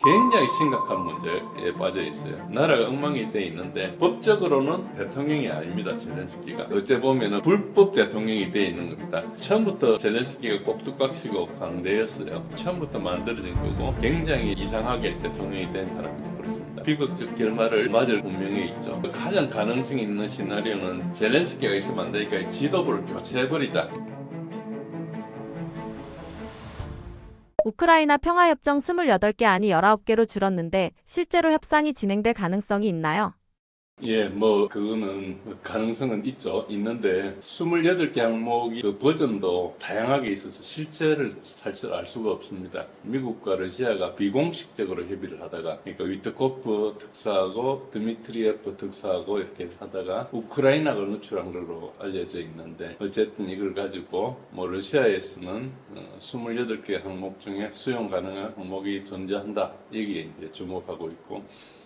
굉장히 심각한 문제에 빠져 있어요. 나라가 엉망이 돼 있는데 법적으로는 대통령이 아닙니다. 젤렌스키가. 어째 보면은 불법 대통령이 돼 있는 겁니다. 처음부터 젤렌스키가 꼭두각시고 강대였어요. 처음부터 만들어진 거고 굉장히 이상하게 대통령이 된 사람입니다. 그렇습니다. 비극적 결말을 맞을 운명에 있죠. 가장 가능성이 있는 시나리오는 젤렌스키가 있으면 안 되니까 지도부를 교체해버리자. 우크라이나 평화협정 28개 안이 19개로 줄었는데 실제로 협상이 진행될 가능성이 있나요? 예, 그거는 가능성은 있죠. 있는데, 28개 항목이 그 버전도 다양하게 있어서 실체를 사실 알 수가 없습니다. 미국과 러시아가 비공식적으로 협의를 하다가, 그러니까 위트코프 특사하고 드미트리에프 특사하고 이렇게 하다가 우크라이나가 누출한 걸로 알려져 있는데, 어쨌든 이걸 가지고, 러시아에서는 28개 항목 중에 수용 가능한 항목이 존재한다. 여기에 이제 주목하고 있고,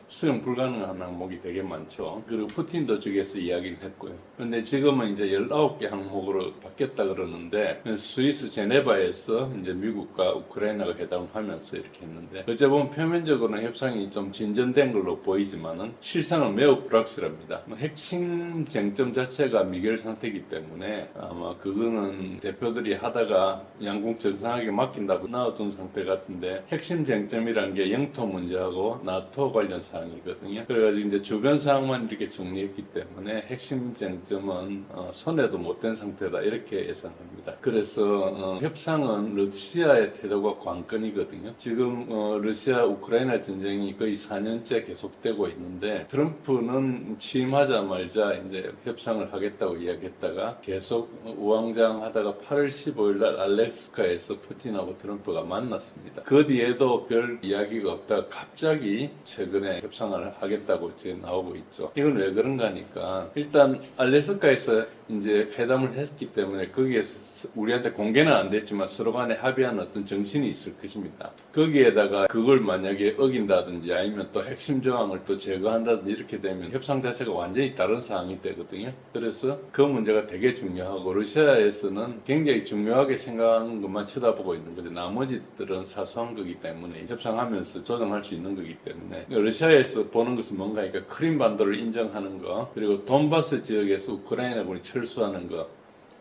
수용 불가능한 항목이 되게 많죠. 그리고 푸틴도 저기에서 이야기를 했고요. 그런데 지금은 이제 19개 항목으로 바뀌었다 그러는데 스위스 제네바에서 이제 미국과 우크라이나가 회담을 하면서 이렇게 했는데 어째 보면 표면적으로는 협상이 좀 진전된 걸로 보이지만은 실상은 매우 불확실합니다. 핵심 쟁점 자체가 미결 상태이기 때문에 아마 그거는 대표들이 하다가 양국 정상하게 맡긴다고 놔둔 상태 같은데 핵심 쟁점이란 게 영토 문제하고 나토 관련 사항이거든요. 그래가지고 이제 주변 사항만 이렇게 정리했기 때문에 핵심 쟁점은 손해도 못된 상태다 이렇게 예상합니다. 그래서 협상은 러시아의 태도가 관건이거든요. 지금 러시아 우크라이나 전쟁이 거의 4년째 계속되고 있는데 트럼프는 취임하자마자 이제 협상을 하겠다고 이야기했다가 계속 우왕좌왕하다가 8월 15일 날 알래스카에서 푸틴하고 트럼프가 만났습니다. 그 뒤에도 별 이야기가 없다가 갑자기 최근에 협상을 하겠다고 지금 나오고 있죠. 이건 왜 그런가 하니까 일단 알래스카에서 이제 회담을 했기 때문에 거기에서 우리한테 공개는 안 됐지만 서로 간에 합의한 어떤 정신이 있을 것입니다. 거기에다가 그걸 만약에 어긴다든지 아니면 또 핵심 조항을 또 제거한다든지 이렇게 되면 협상 자체가 완전히 다른 상황이 되거든요. 그래서 그 문제가 되게 중요하고 러시아에서는 굉장히 중요하게 생각하는 것만 쳐다보고 있는 거죠. 나머지들은 사소한 거기 때문에 협상하면서 조정할 수 있는 거기 때문에 러시아에서 보는 것은 뭔가 그러니까 크림 반도를 인정하는 거 그리고 돈바스 지역에서 우크라이나군이 철수하는 거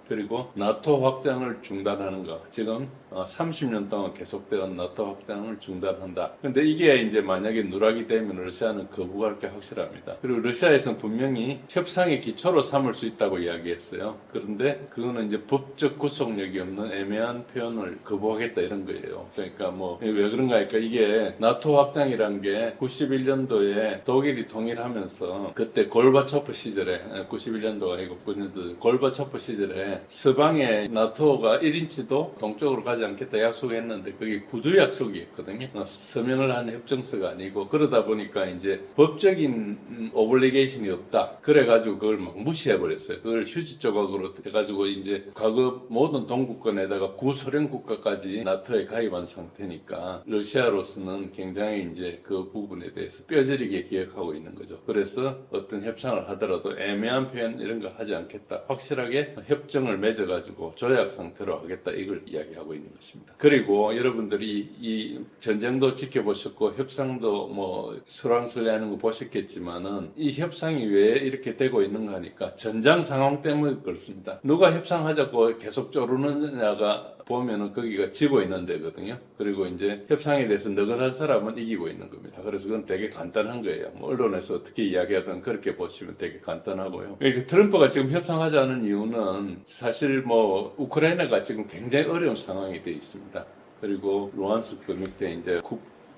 그리고 나토 확장을 중단하는 거. 지금 30년 동안 계속되던 나토 확장을 중단한다. 근데 이게 이제 만약에 누락이 되면 러시아는 거부할 게 확실합니다. 그리고 러시아에서는 분명히 협상의 기초로 삼을 수 있다고 이야기했어요. 그런데 그거는 이제 법적 구속력이 없는 애매한 표현을 거부하겠다 이런 거예요. 그러니까 왜 그런가 하니까 이게 나토 확장이란 게 91년도에 독일이 통일하면서 그때 골바초프 시절에 91년도가 아니고 9년도 골바초프 시절에 서방의 나토가 1인치도 동쪽으로 가지 않겠다 약속했는데 그게 구두 약속이었거든요. 서명을 한 협정서가 아니고 그러다 보니까 이제 법적인 오블리게이션이 없다. 그래가지고 그걸 막 무시해버렸어요. 그걸 휴지 조각으로 해가지고 이제 과거 모든 동구권에다가 구소련 국가까지 나토에 가입한 상태니까 러시아로서는 굉장히 이제 그 부분에 대해서 뼈저리게 기억하고 있는 거죠. 그래서 어떤 협상을 하더라도 애매한 표현 이런 거 하지 않겠다. 확실하게 협정을 맺어가지고 조약 상태로 하겠다 이걸 이야기하고 있는 것입니다. 그리고 여러분들이 이 전쟁도 지켜보셨고 협상도 설왕설래하는 거 보셨겠지만은 이 협상이 왜 이렇게 되고 있는가 하니까 전장 상황 때문에 그렇습니다. 누가 협상하자고 계속 쪼르느냐가 보면은 거기가 지고 있는 데거든요. 그리고 이제 협상에 대해서 너그한 사람은 이기고 있는 겁니다. 그래서 그건 되게 간단한 거예요. 언론에서 어떻게 이야기하든 그렇게 보시면 되게 간단하고요. 이제 트럼프가 지금 협상하자는 이유는 사실 우크라이나가 지금 굉장히 어려운 상황이 돼 있습니다. 그리고 루안스크 밑에 이제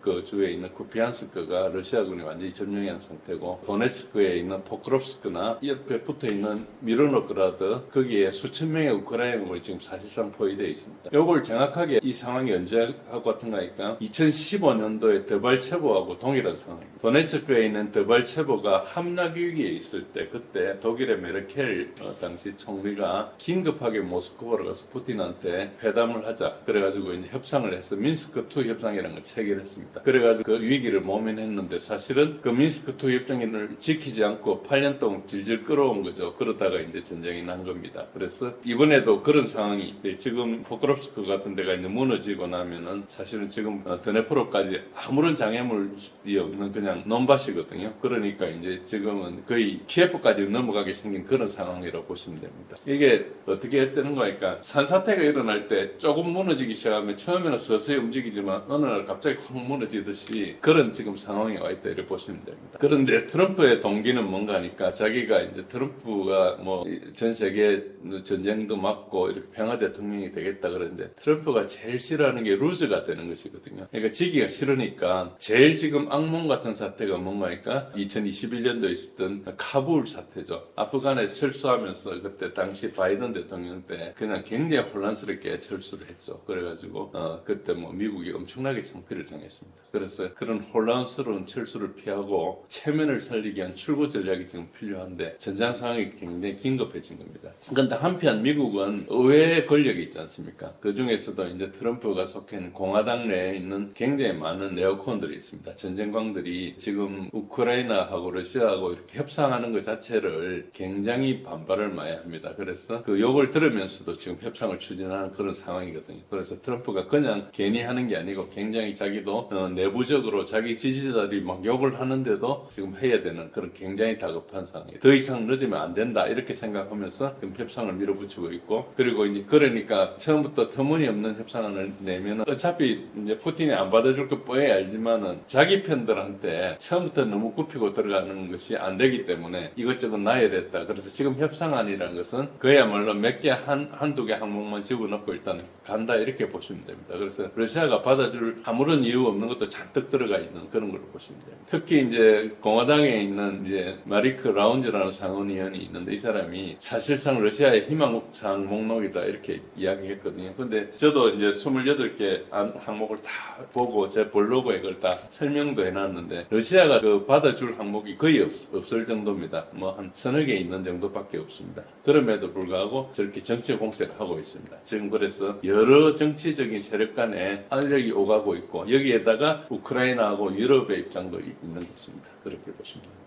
그 주에 있는 쿠피안스크가 러시아군이 완전히 점령한 상태고 도네츠크에 있는 포크롭스크나 옆에 붙어 있는 미르노그라드 거기에 수천 명의 우크라이나군이 지금 사실상 포위되어 있습니다. 이걸 정확하게 이 상황이 언제하고 같은가 하니까 2015년도에 드발체보하고 동일한 상황입니다. 도네츠크에 있는 드발체보가 함락 위기에 있을 때 그때 독일의 메르켈 당시 총리가 긴급하게 모스크바로 가서 푸틴한테 회담을 하자 그래가지고 이제 협상을 해서 민스크2 협상이라는 걸 체결했습니다. 겁니다. 그래가지고 그 위기를 모면했는데 사실은 그 미인스크2 협정을 지키지 않고 8년 동안 질질 끌어온 거죠. 그러다가 이제 전쟁이 난 겁니다. 그래서 이번에도 그런 상황이 지금 포크롭스크 같은 데가 이제 무너지고 나면은 사실은 지금 드네프로까지 아무런 장애물이 없는 그냥 논밭이거든요. 그러니까 이제 지금은 거의 키예프까지 넘어가게 생긴 그런 상황이라고 보시면 됩니다. 이게 어떻게 되는 거니까 산사태가 일어날 때 조금 무너지기 시작하면 처음에는 서서히 움직이지만 어느 날 갑자기 확 무너지듯이 그런 지금 상황에 와 있다 이렇게 보시면 됩니다. 그런데 트럼프의 동기는 뭔가 하니까 자기가 이제 트럼프가 뭐 전 세계 전쟁도 막고 이렇게 평화 대통령이 되겠다 그러는데 트럼프가 제일 싫어하는 게 루즈가 되는 것이거든요. 그러니까 지기가 싫으니까 제일 지금 악몽 같은 사태가 뭔가 하니까 2021년도에 있었던 카불 사태죠. 아프간에서 철수하면서 그때 당시 바이든 대통령 때 그냥 굉장히 혼란스럽게 철수를 했죠. 그래가지고 그때 뭐 미국이 엄청나게 창피를 당했습니다. 그래서 그런 혼란스러운 철수를 피하고 체면을 살리기 위한 출구 전략이 지금 필요한데 전장 상황이 굉장히 긴급해진 겁니다. 그런데 한편 미국은 의회 권력이 있지 않습니까? 그 중에서도 이제 트럼프가 속해 있는 공화당 내에 있는 굉장히 많은 네오콘들이 있습니다. 전쟁광들이 지금 우크라이나하고 러시아하고 이렇게 협상하는 것 자체를 굉장히 반발을 많이 합니다. 그래서 그 욕을 들으면서도 지금 협상을 추진하는 그런 상황이거든요. 그래서 트럼프가 그냥 괜히 하는 게 아니고 굉장히 자기도 내부적으로 자기 지지자들이 막 욕을 하는데도 지금 해야 되는 그런 굉장히 다급한 상황이에요. 더 이상 늦으면 안 된다 이렇게 생각하면서 지금 협상을 밀어붙이고 있고 그리고 이제 그러니까 처음부터 터무니없는 협상을 내면은 어차피 이제 푸틴이 안 받아줄 거 뻔히 알지만은 자기 편들한테 처음부터 너무 굽히고 들어가는 것이 안 되기 때문에 이것저것 나열했다. 그래서 지금 협상안이라는 것은 그야말로 몇 개 한두 개 항목만 집어넣고 일단 간다 이렇게 보시면 됩니다. 그래서 러시아가 받아줄 아무런 이유 없는 것도 잔뜩 들어가 있는 그런 걸로 보시면 됩니다. 특히 이제 공화당에 있는 이제 마리크 라운지라는 상원의원이 있는데 이 사람이 사실상 러시아의 희망사항 목록이다 이렇게 이야기했거든요. 근데 저도 이제 28개 항목을 다 보고 제 블로그에 그걸 다 설명도 해놨는데 러시아가 그 받아줄 항목이 거의 없을 정도입니다. 뭐 한 서너 개 있는 정도밖에 없습니다. 그럼에도 불구하고 저렇게 정치 공세를 하고 있습니다. 지금 그래서 여러 정치적인 세력 간에 알력이 오가고 있고 여기에다가 우크라이나하고 유럽의 입장도 있는 것입니다. 그렇게 보시면 됩니다.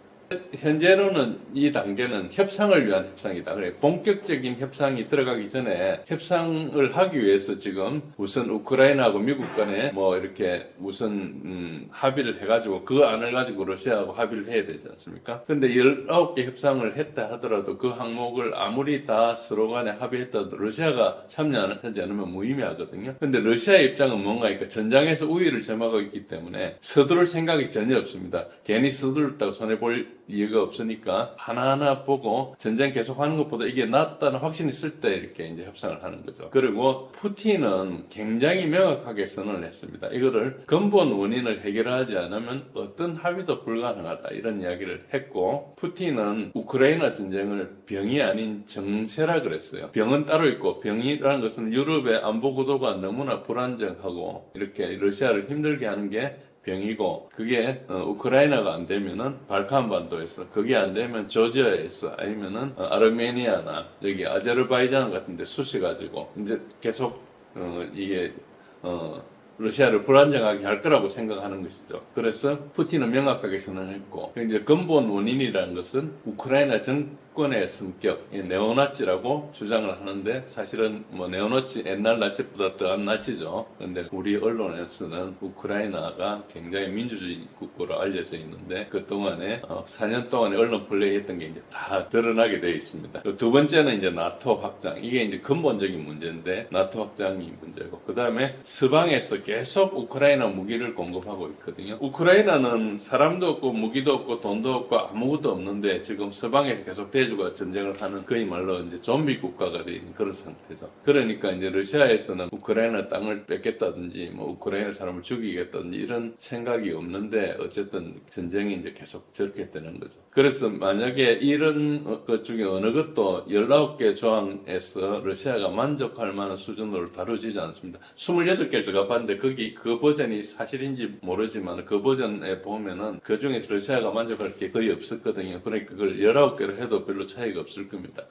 현재로는 이 단계는 협상을 위한 협상이다. 그래 본격적인 협상이 들어가기 전에 협상을 하기 위해서 지금 우선 우크라이나하고 미국 간에 뭐 이렇게 우선 합의를 해가지고 그 안을 가지고 러시아하고 합의를 해야 되지 않습니까? 근데 19개 협상을 했다 하더라도 그 항목을 아무리 다 서로 간에 합의했다도 러시아가 참여하지 않으면 무의미하거든요. 근데 러시아의 입장은 뭔가 하니까 전장에서 우위를 점하고 있기 때문에 서두를 생각이 전혀 없습니다. 괜히 서둘렀다고 손해볼 이유가 없으니까 하나하나 보고 전쟁 계속하는 것보다 이게 낫다는 확신이 있을 때 이렇게 이제 협상을 하는 거죠. 그리고 푸틴은 굉장히 명확하게 선언을 했습니다. 이거를 근본 원인을 해결하지 않으면 어떤 합의도 불가능하다 이런 이야기를 했고 푸틴은 우크라이나 전쟁을 병이 아닌 정세라 그랬어요. 병은 따로 있고 병이라는 것은 유럽의 안보 구도가 너무나 불안정하고 이렇게 러시아를 힘들게 하는 게 병이고 그게 우크라이나가 안 되면은 발칸반도에서 그게 안 되면 조지아에서 아니면은 아르메니아나 저기 아제르바이잔 같은 데 쑤시 가지고 이제 계속 이게 러시아를 불안정하게 할 거라고 생각하는 것이죠. 그래서 푸틴은 명확하게 선언했고 이제 근본 원인이라는 것은 우크라이나 정권의 성격, 네오나치라고 주장을 하는데 사실은 뭐 네오나치 옛날 나치보다 더한 나치죠. 근데 우리 언론에서는 우크라이나가 굉장히 민주주의 국가로 알려져 있는데 그 동안에 4년 동안에 언론 플레이했던 게 이제 다 드러나게 되어 있습니다. 두 번째는 이제 나토 확장, 이게 이제 근본적인 문제인데 나토 확장이 문제고 그 다음에 서방에서 계속 우크라이나 무기를 공급하고 있거든요. 우크라이나는 사람도 없고 무기도 없고 돈도 없고 아무것도 없는데 지금 서방에 계속 대주가 전쟁을 하는 거의 말로 이제 좀비 국가가 되어 있는 그런 상태죠. 그러니까 이제 러시아에서는 우크라이나 땅을 뺏겠다든지 뭐 우크라이나 사람을 죽이겠다든지 이런 생각이 없는데 어쨌든 전쟁이 이제 계속 저렇게 되는 거죠. 그래서 만약에 이런 것 중에 어느 것도 19개 조항에서 러시아가 만족할 만한 수준으로 다루지지 않습니다. 28개를 제가 봤는데 거기 그 버전이 사실인지 모르지만 그 버전에 보면은 그 중에 러시아가 만족할 게 거의 없었거든요. 그러니까 그걸 19개로 해도 별로 차이가 없을 겁니다.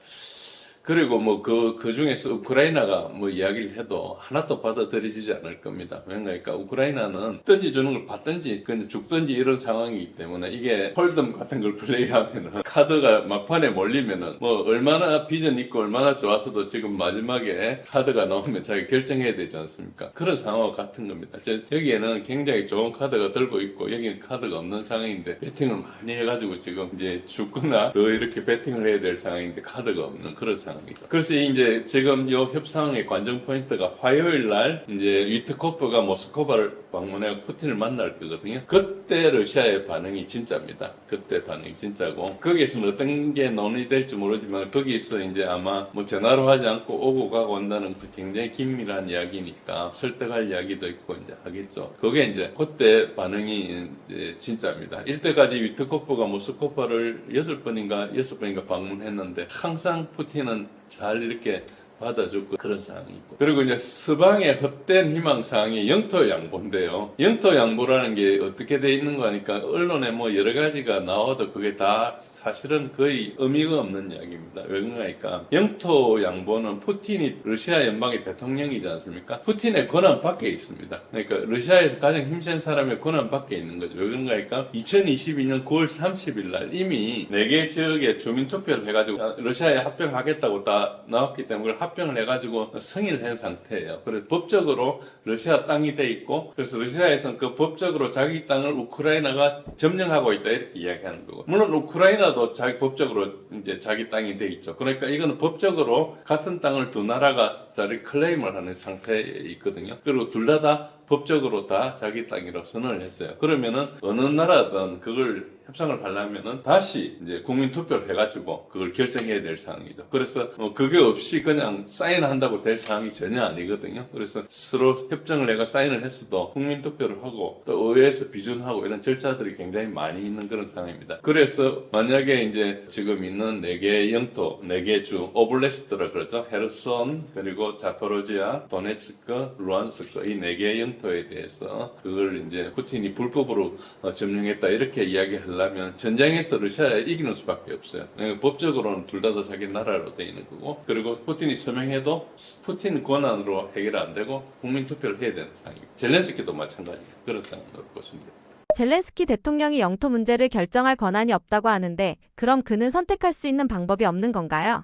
그리고 뭐 그 중에서 우크라이나가 뭐 이야기를 해도 하나도 받아들여지지 않을 겁니다. 그러니까 우크라이나는 던지 주는 걸 받든지 그냥 죽든지 이런 상황이기 때문에 이게 홀덤 같은 걸 플레이하면은 카드가 막판에 몰리면은 뭐 얼마나 비전 있고 얼마나 좋아서도 지금 마지막에 카드가 나오면 자기가 결정해야 되지 않습니까? 그런 상황과 같은 겁니다. 여기에는 굉장히 좋은 카드가 들고 있고 여기는 카드가 없는 상황인데 배팅을 많이 해가지고 지금 이제 죽거나 더 이렇게 배팅을 해야 될 상황인데 카드가 없는 그런 상황이죠. 그래서 이제 지금 이 협상의 관전 포인트가 화요일 날 이제 위트코프가 모스크바를 방문해 푸틴을 만날 거거든요. 그때 러시아의 반응이 진짜입니다. 그때 반응이 진짜고 거기에서는 어떤 게 논의될지 모르지만 거기서 이제 아마 뭐 전화로 하지 않고 오고 가고 한다는 것이 굉장히 긴밀한 이야기니까 설득할 이야기도 있고 이제 하겠죠. 그게 이제 그때 반응이 이제 진짜입니다. 이때까지 위트코프가 모스크바를 8번인가 6번인가 방문했는데 항상 푸틴은 잘 이렇게 받아주고 그런 상황이 있고 그리고 이제 서방의 헛된 희망사항이 영토 양보인데요. 영토 양보라는 게 어떻게 돼 있는 거니까 언론에 뭐 여러 가지가 나와도 그게 다 사실은 거의 의미가 없는 이야기입니다. 왜 그러니까 영토 양보는 푸틴이 러시아 연방의 대통령이지 않습니까? 푸틴의 권한 밖에 있습니다. 그러니까 러시아에서 가장 힘센 사람의 권한 밖에 있는 거죠. 왜 그런가니까 2022년 9월 30일 날 이미 4개 지역에 주민투표를 해가지고 러시아에 합병하겠다고 다 나왔기 때문에 합병을 해가지고 승인을 한 상태예요. 그래서 법적으로 러시아 땅이 돼 있고, 그래서 러시아에서는 그 법적으로 자기 땅을 우크라이나가 점령하고 있다 이렇게 이야기하는 거고, 물론 우크라이나도 자기 법적으로 이제 자기 땅이 돼 있죠. 그러니까 이거는 법적으로 같은 땅을 두 나라가 자기 클레임을 하는 상태에 있거든요. 그리고 둘 다 법적으로 다 자기 땅이라고 선언을 했어요. 그러면은 어느 나라든 그걸 협상을 하려면은 다시 이제 국민 투표를 해가지고 그걸 결정해야 될 상황이죠. 그래서 그게 없이 그냥 사인한다고 될 상황이 전혀 아니거든요. 그래서 서로 협정을 내가 사인을 했어도 국민 투표를 하고 또 의회에서 비준하고 이런 절차들이 굉장히 많이 있는 그런 상황입니다. 그래서 만약에 이제 지금 있는 4개의 영토, 4개 주, 오블레스트라 그러죠. 헤르손, 그리고 자포로지아, 도네츠크, 루안스크 이 4개의 영토에 대해서 그걸 이제 푸틴이 불법으로 점령했다 이렇게 이야기하려면 전쟁에서 러시아에 이기는 수밖에 없어요. 법적으로는 둘 다 자기 나라로 돼 있는 거고 그리고 푸틴이 서명해도 푸틴 권한으로 해결 안 되고 국민 투표를 해야 되는 상황이고 젤렌스키도 마찬가지예요. 그런 상황으로 보십니다. 젤렌스키 대통령이 영토 문제를 결정할 권한이 없다고 하는데 그럼 그는 선택할 수 있는 방법이 없는 건가요?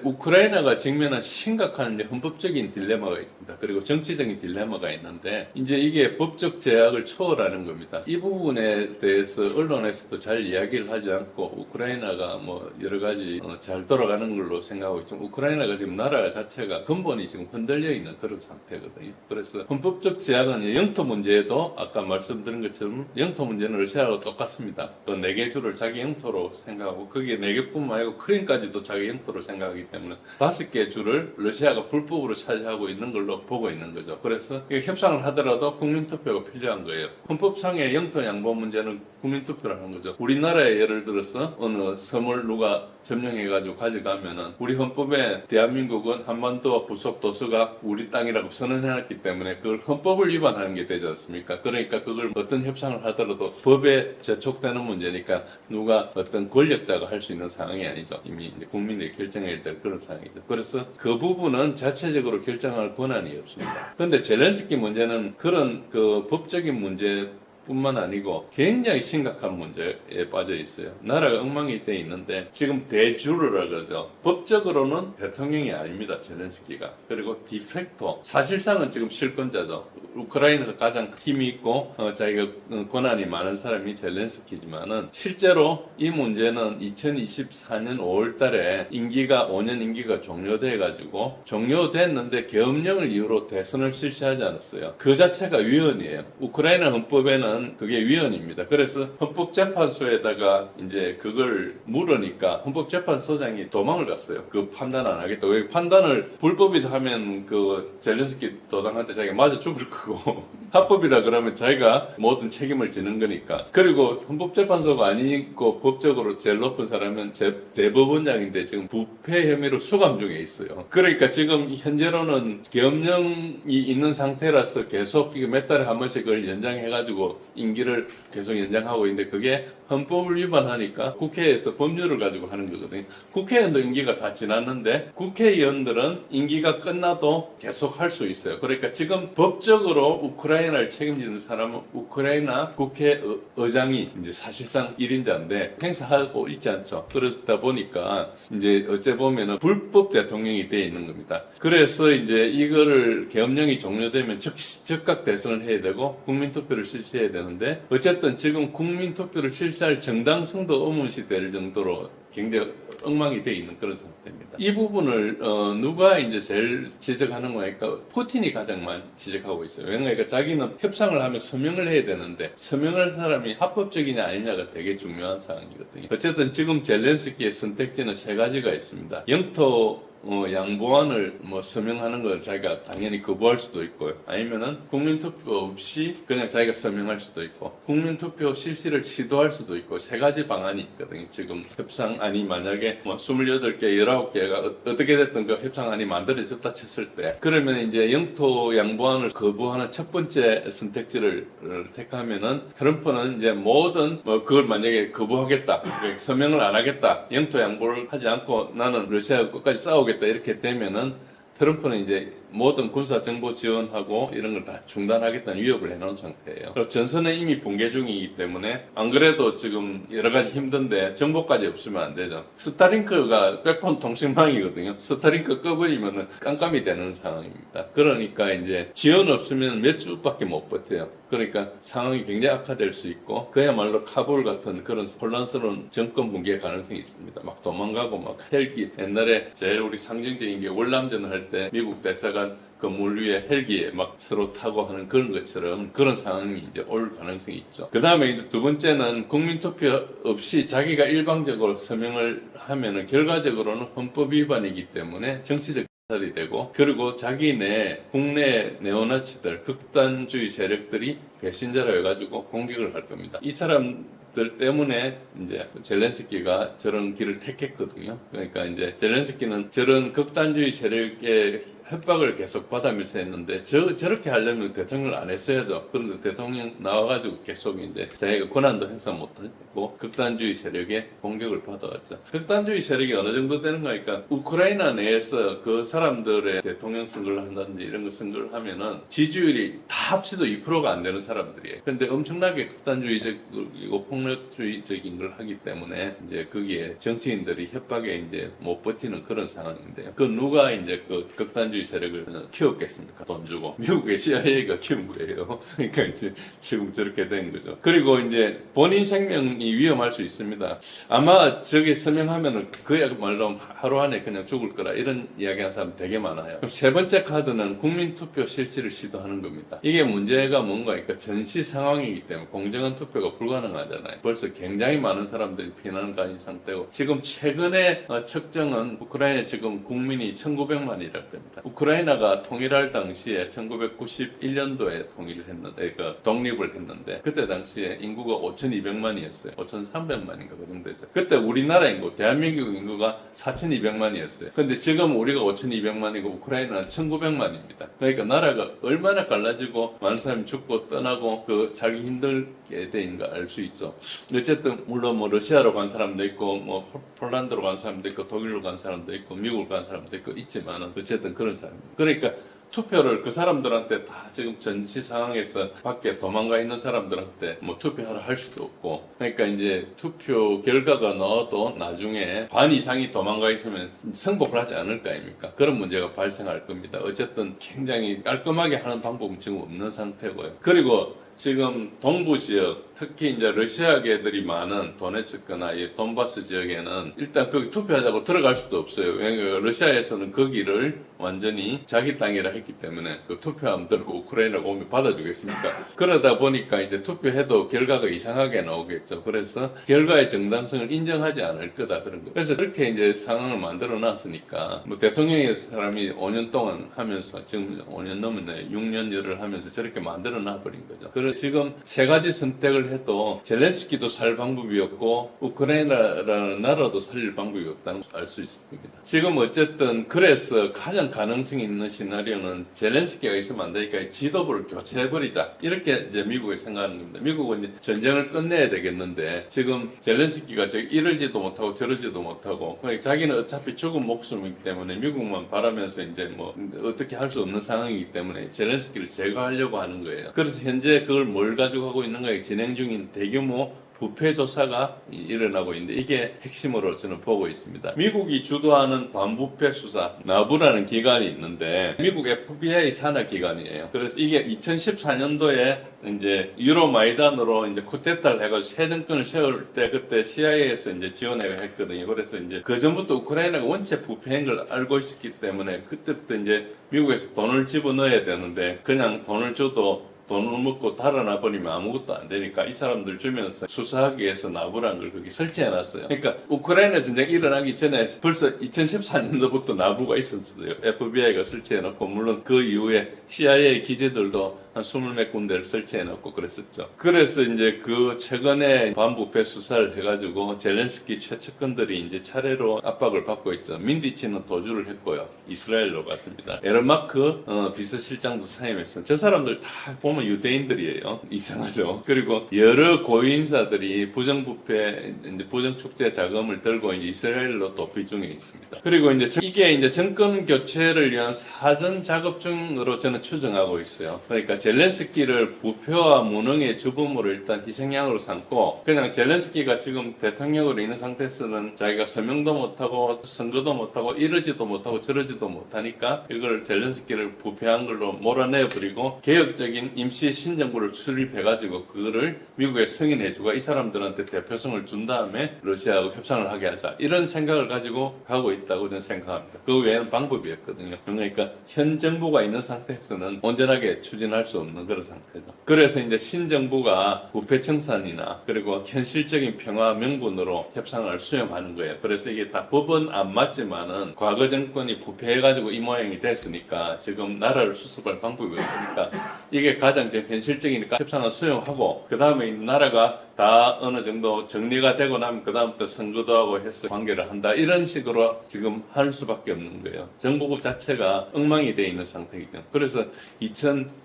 우크라이나가 직면한 심각한 헌법적인 딜레마가 있습니다. 그리고 정치적인 딜레마가 있는데 이제 이게 법적 제약을 초월하는 겁니다. 이 부분에 대해서 언론에서도 잘 이야기를 하지 않고 우크라이나가 뭐 여러 가지 잘 돌아가는 걸로 생각하고 있지만 우크라이나가 지금 나라 자체가 근본이 지금 흔들려 있는 그런 상태거든요. 그래서 헌법적 제약은 영토 문제에도 아까 말씀드린 것처럼 영토 문제는 러시아하고 똑같습니다. 그 4개 주를 자기 영토로 생각하고 거기에 4개뿐만 아니고 크림까지도 자기 영토로 생각하기 때문에 5개 주를 러시아가 불법으로 차지하고 있는 걸로 보고 있는 거죠. 그래서 협상을 하더라도 국민투표가 필요한 거예요. 헌법상의 영토 양보 문제는 국민투표를 하는 거죠. 우리나라에 예를 들어서 어느 섬을 누가 점령해가지고 가져가면은 우리 헌법에 대한민국은 한반도와 부속 도서가 우리 땅이라고 선언해놨기 때문에 그걸 헌법을 위반하는 게 되지 않습니까? 그러니까 그걸 어떤 협상을 하더라도 법에 저촉되는 문제니까 누가 어떤 권력자가 할 수 있는 상황이 아니죠. 이미 이제 국민들이 결정해야 될 그런 상황이죠. 그래서 그 부분은 자체적으로 결정할 권한이 없습니다. 그런데 젤렌스키 문제는 그런 그 법적인 문제 뿐만 아니고 굉장히 심각한 문제에 빠져 있어요. 나라가 엉망이 돼 있는데 지금 대주르라 그러죠. 법적으로는 대통령이 아닙니다. 젤렌스키가. 그리고 디팩토 사실상은 지금 실권자죠. 우크라이나에서 가장 힘이 있고 자기가 권한이 많은 사람이 젤렌스키지만은 실제로 이 문제는 2024년 5월 달에 임기가 5년 임기가 종료돼 가지고 종료됐는데 계엄령을 이유로 대선을 실시하지 않았어요. 그 자체가 위헌이에요. 우크라이나 헌법에는 그게 위헌입니다. 그래서 헌법재판소에다가 이제 그걸 물으니까 헌법재판소장이 도망을 갔어요. 그 판단 안 하겠다. 왜 판단을 불법이다 하면 그 젤렌스키 도당한테 자기가 맞아 죽을 것 거고 합법이라 그러면 자기가 모든 책임을 지는 거니까. 그리고 헌법재판소가 아니고 법적으로 제일 높은 사람은 대법원장인데 지금 부패 혐의로 수감 중에 있어요. 그러니까 지금 현재로는 계엄령이 있는 상태라서 계속 몇 달에 한 번씩 그걸 연장해가지고 임기를 계속 연장하고 있는데 그게 헌법을 위반하니까 국회에서 법률을 가지고 하는 거거든요. 국회의원도 임기가 다 지났는데 국회의원들은 임기가 끝나도 계속 할 수 있어요. 그러니까 지금 법적으로 우크라이나를 책임지는 사람은 우크라이나 국회의장이 이제 사실상 1인자인데 행사하고 있지 않죠. 그러다 보니까 이제 어째 보면은 불법 대통령이 돼 있는 겁니다. 그래서 이제 이거를 계엄령이 종료되면 즉각 대선을 해야 되고 국민투표를 실시해야 되는데 어쨌든 지금 국민투표를 실시할 정당성도 의문시 될 정도로 굉장히 엉망이 돼 있는 그런 상태입니다. 이 부분을 누가 이제 제일 지적하는 거니까 푸틴이 가장 많이 지적하고 있어요. 그러니까 자기는 협상을 하면 서명을 해야 되는데 서명할 사람이 합법적이냐 아니냐가 되게 중요한 사항이거든요. 어쨌든 지금 젤렌스키의 선택지는 세 가지가 있습니다. 영토 양보안을 서명하는 걸 자기가 당연히 거부할 수도 있고요. 아니면은 국민투표 없이 그냥 자기가 서명할 수도 있고, 국민투표 실시를 시도할 수도 있고, 세 가지 방안이 있거든요. 지금 협상안이 만약에 28개, 19개가 어떻게 됐든 그 협상안이 만들어졌다 쳤을 때, 그러면 이제 영토 양보안을 거부하는 첫 번째 선택지를 택하면은 트럼프는 이제 모든 그걸 만약에 거부하겠다, 그러니까 서명을 안 하겠다, 영토 양보를 하지 않고 나는 러시아와 끝까지 싸우겠다 이렇게 되면은 트럼프는 이제 모든 군사 정보 지원하고 이런 걸 다 중단하겠다는 위협을 해놓은 상태예요. 그리고 전선은 이미 붕괴 중이기 때문에 안 그래도 지금 여러 가지 힘든데 정보까지 없으면 안 되죠. 스타링크가 백폰 통신망이거든요. 스타링크 꺼버리면 깜깜이 되는 상황입니다. 그러니까 이제 지원 없으면 몇 주밖에 못 버텨요. 그러니까 상황이 굉장히 악화될 수 있고 그야말로 카불 같은 그런 혼란스러운 정권 붕괴 가능성이 있습니다. 막 도망가고 막 헬기 옛날에 제일 우리 상징적인 게 월남전을 할 때 미국 대사관 그 물 위에 헬기에 막 서로 타고 하는 그런 것처럼 그런 상황이 이제 올 가능성이 있죠. 그 다음에 이제 두 번째는 국민투표 없이 자기가 일방적으로 서명을 하면은 결과적으로는 헌법 위반이기 때문에 정치적 이 되고 그리고 자기네 국내 네오나치들 극단주의 세력들이 배신자라 해가지고 공격을 할 겁니다. 이 사람들 때문에 이제 젤렌스키가 저런 길을 택했거든요. 그러니까 이제 젤렌스키는 저런 극단주의 세력의 협박을 계속 받아면서 했는데 저렇게 하려면 대통령을 안 했어야죠. 그런데 대통령 나와가지고 계속 이제 자기가 권한도 행사 못하고 극단주의 세력의 공격을 받아왔죠. 극단주의 세력이 어느 정도 되는 거니까 우크라이나 내에서 그 사람들의 대통령 선거를 한다든지 이런 거 선거를 하면은 지지율이 다 합치도 2%가 안 되는 사람들이에요. 근데 엄청나게 극단주의적이고 폭력주의적인 걸 하기 때문에 이제 거기에 정치인들이 협박에 이제 못 버티는 그런 상황인데요. 그 누가 이제 그 극단주의 세력을 키웠겠습니까? 돈 주고. 미국의 CIA가 키운 거예요. 그러니까 이제 지금 저렇게 된 거죠. 그리고 이제 본인 생명이 위험할 수 있습니다. 아마 저게 서명하면은 그야말로 하루 안에 그냥 죽을 거라 이런 이야기하는 사람 되게 많아요. 그럼 세 번째 카드는 국민투표 실시를 시도하는 겁니다. 이게 문제가 뭔가 그러니까 전시 상황이기 때문에 공정한 투표가 불가능하잖아요. 벌써 굉장히 많은 사람들이 피난을 가진 상태고 지금 최근에 측정은 우크라이나 지금 국민이 1900만이라고 합니다. 우크라이나가 통일할 당시에 1991년도에 통일을 했는데, 독립을 했는데, 그때 당시에 인구가 5,200만이었어요. 5,300만인가 그 정도였어요. 그때 우리나라 인구, 대한민국 인구가 4,200만이었어요. 근데 지금 우리가 5,200만이고 우크라이나는 1,900만입니다. 그러니까 나라가 얼마나 갈라지고 많은 사람이 죽고 떠나고 살기 힘들게 된가 알 수 있죠. 어쨌든 물론 러시아로 간 사람도 있고 폴란드로 간 사람도 있고 독일로 간 사람도 있고 미국으로 간 사람도 있고 있지만은 어쨌든 그런 사람입니다. 그러니까 투표를 그 사람들한테 다 지금 전시 상황에서 밖에 도망가 있는 사람들한테 투표하라 할 수도 없고 그러니까 이제 투표 결과가 나와도 나중에 반 이상이 도망가 있으면 승복을 하지 않을 거 아닙니까? 그런 문제가 발생할 겁니다. 어쨌든 굉장히 깔끔하게 하는 방법은 지금 없는 상태고요. 그리고 지금 동부 지역, 특히 이제 러시아계들이 많은 도네츠크나 이 돈바스 지역에는 일단 거기 투표하자고 들어갈 수도 없어요. 왜냐하면 러시아에서는 거기를 완전히 자기 땅이라 했기 때문에 그 투표함 들고 우크라이나가 오면 받아주겠습니까? 그러다 보니까 이제 투표해도 결과가 이상하게 나오겠죠. 그래서 결과의 정당성을 인정하지 않을 거다 그런 거. 그래서 그렇게 이제 상황을 만들어 놨으니까 뭐 대통령의 사람이 5년 동안 하면서 지금 5년 넘었네 6년 열을 하면서 저렇게 만들어 놔버린 거죠. 그래서 지금 세 가지 선택을 해도 젤렌스키도 살 방법이 없고 우크라이나라는 나라도 살릴 방법이 없다는 걸 알 수 있습니다. 지금 어쨌든 그래서 가장 가능성이 있는 시나리오는 젤렌스키가 있으면 안 되니까 지도부를 교체해버리자 이렇게 이제 미국이 생각하는 겁니다. 미국은 이제 전쟁을 끝내야 되겠는데 지금 젤렌스키가 이러지도 못하고 저러지도 못하고 그러니까 자기는 어차피 죽은 목숨이기 때문에 미국만 바라면서 이제 뭐 어떻게 할 수 없는 상황이기 때문에 젤렌스키를 제거하려고 하는 거예요. 그래서 현재 그걸 뭘 가지고 하고 있는가에 진행 중인 대규모 부패 조사가 일어나고 있는데 이게 핵심으로 저는 보고 있습니다. 미국이 주도하는 반부패 수사 나부라는 기관이 있는데 미국 FBI 산하 기관이에요. 그래서 이게 2014년도에 이제 유로마이단으로 이제 쿠데타를 해가지고 새 정권을 세울 때 그때 CIA에서 이제 지원해가 했거든요. 그래서 이제 그 전부터 우크라이나가 원체 부패인 걸 알고 있었기 때문에 그때부터 이제 미국에서 돈을 집어넣어야 되는데 그냥 돈을 줘도 돈을 먹고 달아나 버리면 아무것도 안 되니까 이 사람들 주면서 수사하기 위해서 나부라는 걸 거기 설치해놨어요. 그러니까 우크라이나 전쟁이 일어나기 전에 벌써 2014년도부터 나부가 있었어요. FBI가 설치해놓고 물론 그 이후에 CIA 기재들도 한 20몇 군데를 설치해놓고 그랬었죠. 그래서 이제 그 최근에 반부패 수사를 해가지고 젤렌스키 최측근들이 이제 차례로 압박을 받고 있죠. 민디치는 도주를 했고요. 이스라엘로 갔습니다. 에르마크 비서실장도 사임했어요. 저 사람들 다 보면 유대인들이에요. 이상하죠. 그리고 여러 고위인사들이 부정부패, 이제 부정축제 자금을 들고 이제 이스라엘로 도피 중에 있습니다. 그리고 이제 이게 이제 정권 교체를 위한 사전 작업 중으로 저는 추정하고 있어요. 그러니까 젤렌스키를 부패와 무능의 주범으로 일단 희생양으로 삼고 그냥 젤렌스키가 지금 대통령으로 있는 상태에서는 자기가 서명도 못하고 선거도 못하고 이러지도 못하고 저러지도 못하니까 이걸 젤렌스키를 부패한 걸로 몰아내버리고 개혁적인 임시 신정부를 수립해가지고 그거를 미국에 승인해주고 이 사람들한테 대표성을 준 다음에 러시아하고 협상을 하게 하자 이런 생각을 가지고 가고 있다고 저는 생각합니다. 그 외에는 방법이 없거든요. 그러니까 현 정부가 있는 상태에서는 온전하게 추진할 수 없는 그런 상태죠. 그래서 이제 신정부가 부패 청산이나 그리고 현실적인 평화 명분으로 협상을 수용하는 거예요. 그래서 이게 다 법은 안 맞지만은 과거 정권이 부패해가지고 이 모양이 됐으니까 지금 나라를 수습할 방법이 없으니까 이게 가장 좀 현실적이니까 협상을 수용하고 그 다음에 이 나라가 다 어느 정도 정리가 되고 나면 그 다음부터 선거도 하고 해서 관계를 한다. 이런 식으로 지금 할 수밖에 없는 거예요. 정부국 자체가 엉망이 되어 있는 상태이죠. 그래서